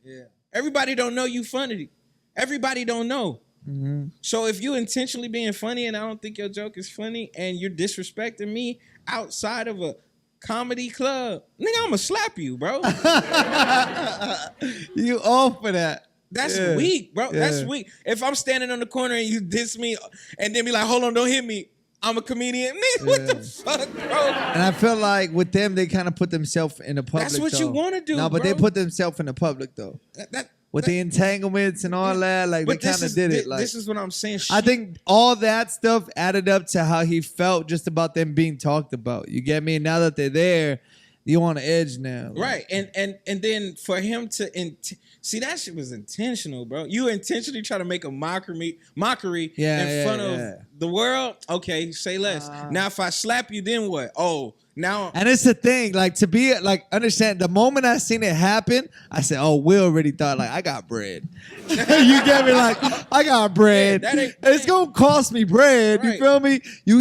Yeah. Everybody don't know you funny. Everybody don't know. Mm-hmm. So if you intentionally being funny and I don't think your joke is funny and you're disrespecting me outside of a comedy club, nigga, I'ma slap you, bro. You all for that. That's Yeah. weak, bro. Yeah. That's weak. If I'm standing on the corner and you diss me and then be like, hold on, don't hit me. I'm a comedian. Nigga, what the fuck, bro? And I feel like with them, they kind of put themselves in the public. That's what though. you wanna do, No, but bro. they put themselves in the public though. With the entanglements and all that, like they But kind of did it. Like this is what I'm saying. I think all that stuff added up to how he felt just about them being talked about. You get me? Now that they're there, you on the edge now. Right, and then for him to see that shit was intentional, bro. You intentionally try to make a mockery in front of the world. Okay, say less. Now if I slap you, then what? Oh, now And it's the thing, like to be like, understand the moment I seen it happen, I said, "Oh, Will already thought like I got bread." You get me? Like I got bread. Yeah, that ain't- It's gonna cost me bread. You Right. feel me?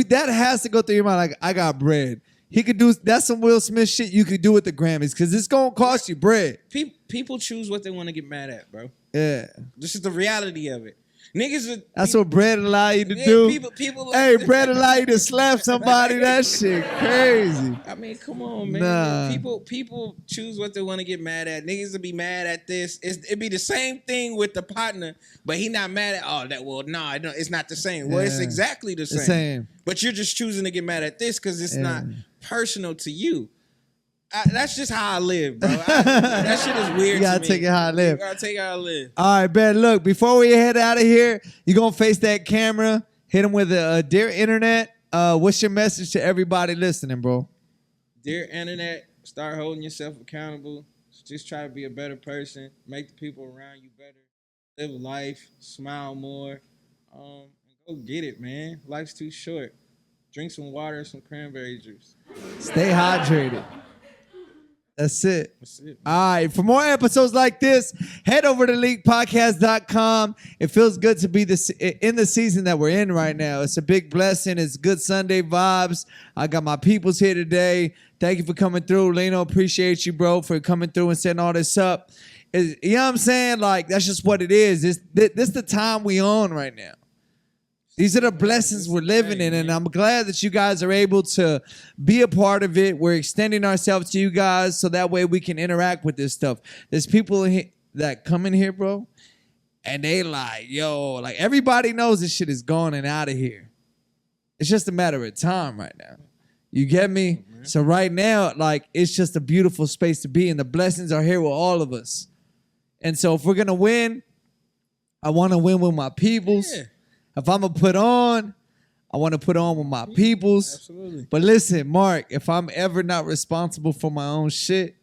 That has to go through your mind. Like I got bread. He could do that's some Will Smith shit you could do with the Grammys because it's gonna cost you bread. people choose what they want to get mad at, bro. Yeah, This is the reality of it. Niggas are, that's what bread allow you to yeah, do. people like Hey, bread allow you to slap somebody. That shit crazy. I mean, come on, man. Nah. People choose what they want to get mad at. Niggas will be mad at this. It'd be the same thing with the partner, but he not mad at it's not the same. Well, it's Yeah. exactly the same. same. But you're just choosing to get mad at this because it's not personal to you. That's just how I live, bro. That shit is weird. You gotta to me. take it how I live. You gotta take it how I live. All right, Ben, look, before we head out of here, you're going to face that camera, hit him with a dear internet. What's your message to everybody listening, bro? Dear internet, start holding yourself accountable. Just try to be a better person. Make the people around you better. Live life. Smile more. And go get it, man. Life's too short. Drink some water, some cranberry juice. Stay hydrated. That's it. That's it. All right. For more episodes like this, head over to LIQpodcast.com. It feels good to be in the season that we're in right now. It's a big blessing. It's good Sunday vibes. I got my peoples here today. Thank you for coming through. Leno, appreciate you, bro, for coming through and setting all this up. You know what I'm saying? Like, that's just what it is. This the time we on right now. These are the blessings we're living in, and I'm glad that you guys are able to be a part of it. We're extending ourselves to you guys so that way we can interact with this stuff. There's people that come in here, bro, and they like, yo, like everybody knows this shit is gone and out of here. It's just a matter of time right now. You get me? So right now, like, it's just a beautiful space to be, and the blessings are here with all of us. And so if we're going to win, I want to win with my peoples. Yeah. If I'm going to put on, I want to put on with my peoples. Absolutely. But listen, Mark, if I'm ever not responsible for my own shit,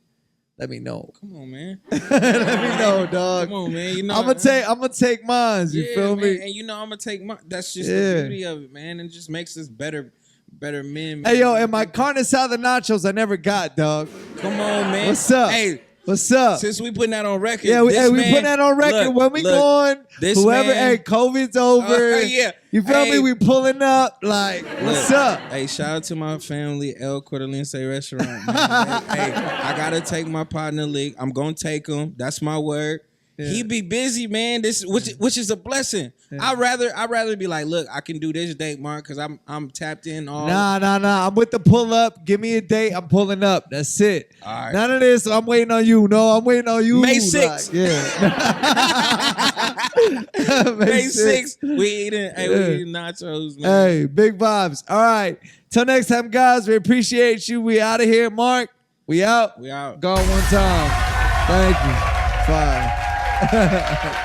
let me know. Come on, man. Let me know, dog. Come on, man. You know, I'm gonna take mine. You feel man. me? And you know I'm gonna take my. That's just the beauty of it, man. It just makes us better men. Man. Hey, yo, and my carne asada nachos I never got, dog. Come on, man. What's up? Hey, what's up? since we putting that on record, Yeah, we this putting that on record. When we going, this whoever, man- hey, COVID's over. Yeah. You feel Hey. me? We pulling up. Like, what's Look, up? Hey, shout out to my family, El Cordelense Restaurant. Man. Hey, I gotta take my partner LIQ. I'm gonna take him. That's my word. Yeah. He be busy, man. Which is a blessing. Yeah. I'd rather be like, look, I can do this date, Mark, because I'm tapped in all. Nah. I'm with the pull up. Give me a date. I'm pulling up. That's it. All right. None of this. I'm waiting on you. No, I'm waiting on you. May 6th. Like, yeah. May 6th, we eating nachos, man. Hey, big vibes. All right. Till next time, guys. We appreciate you. We out of here, Mark. We out. We out. Gone one time. Thank you. Bye.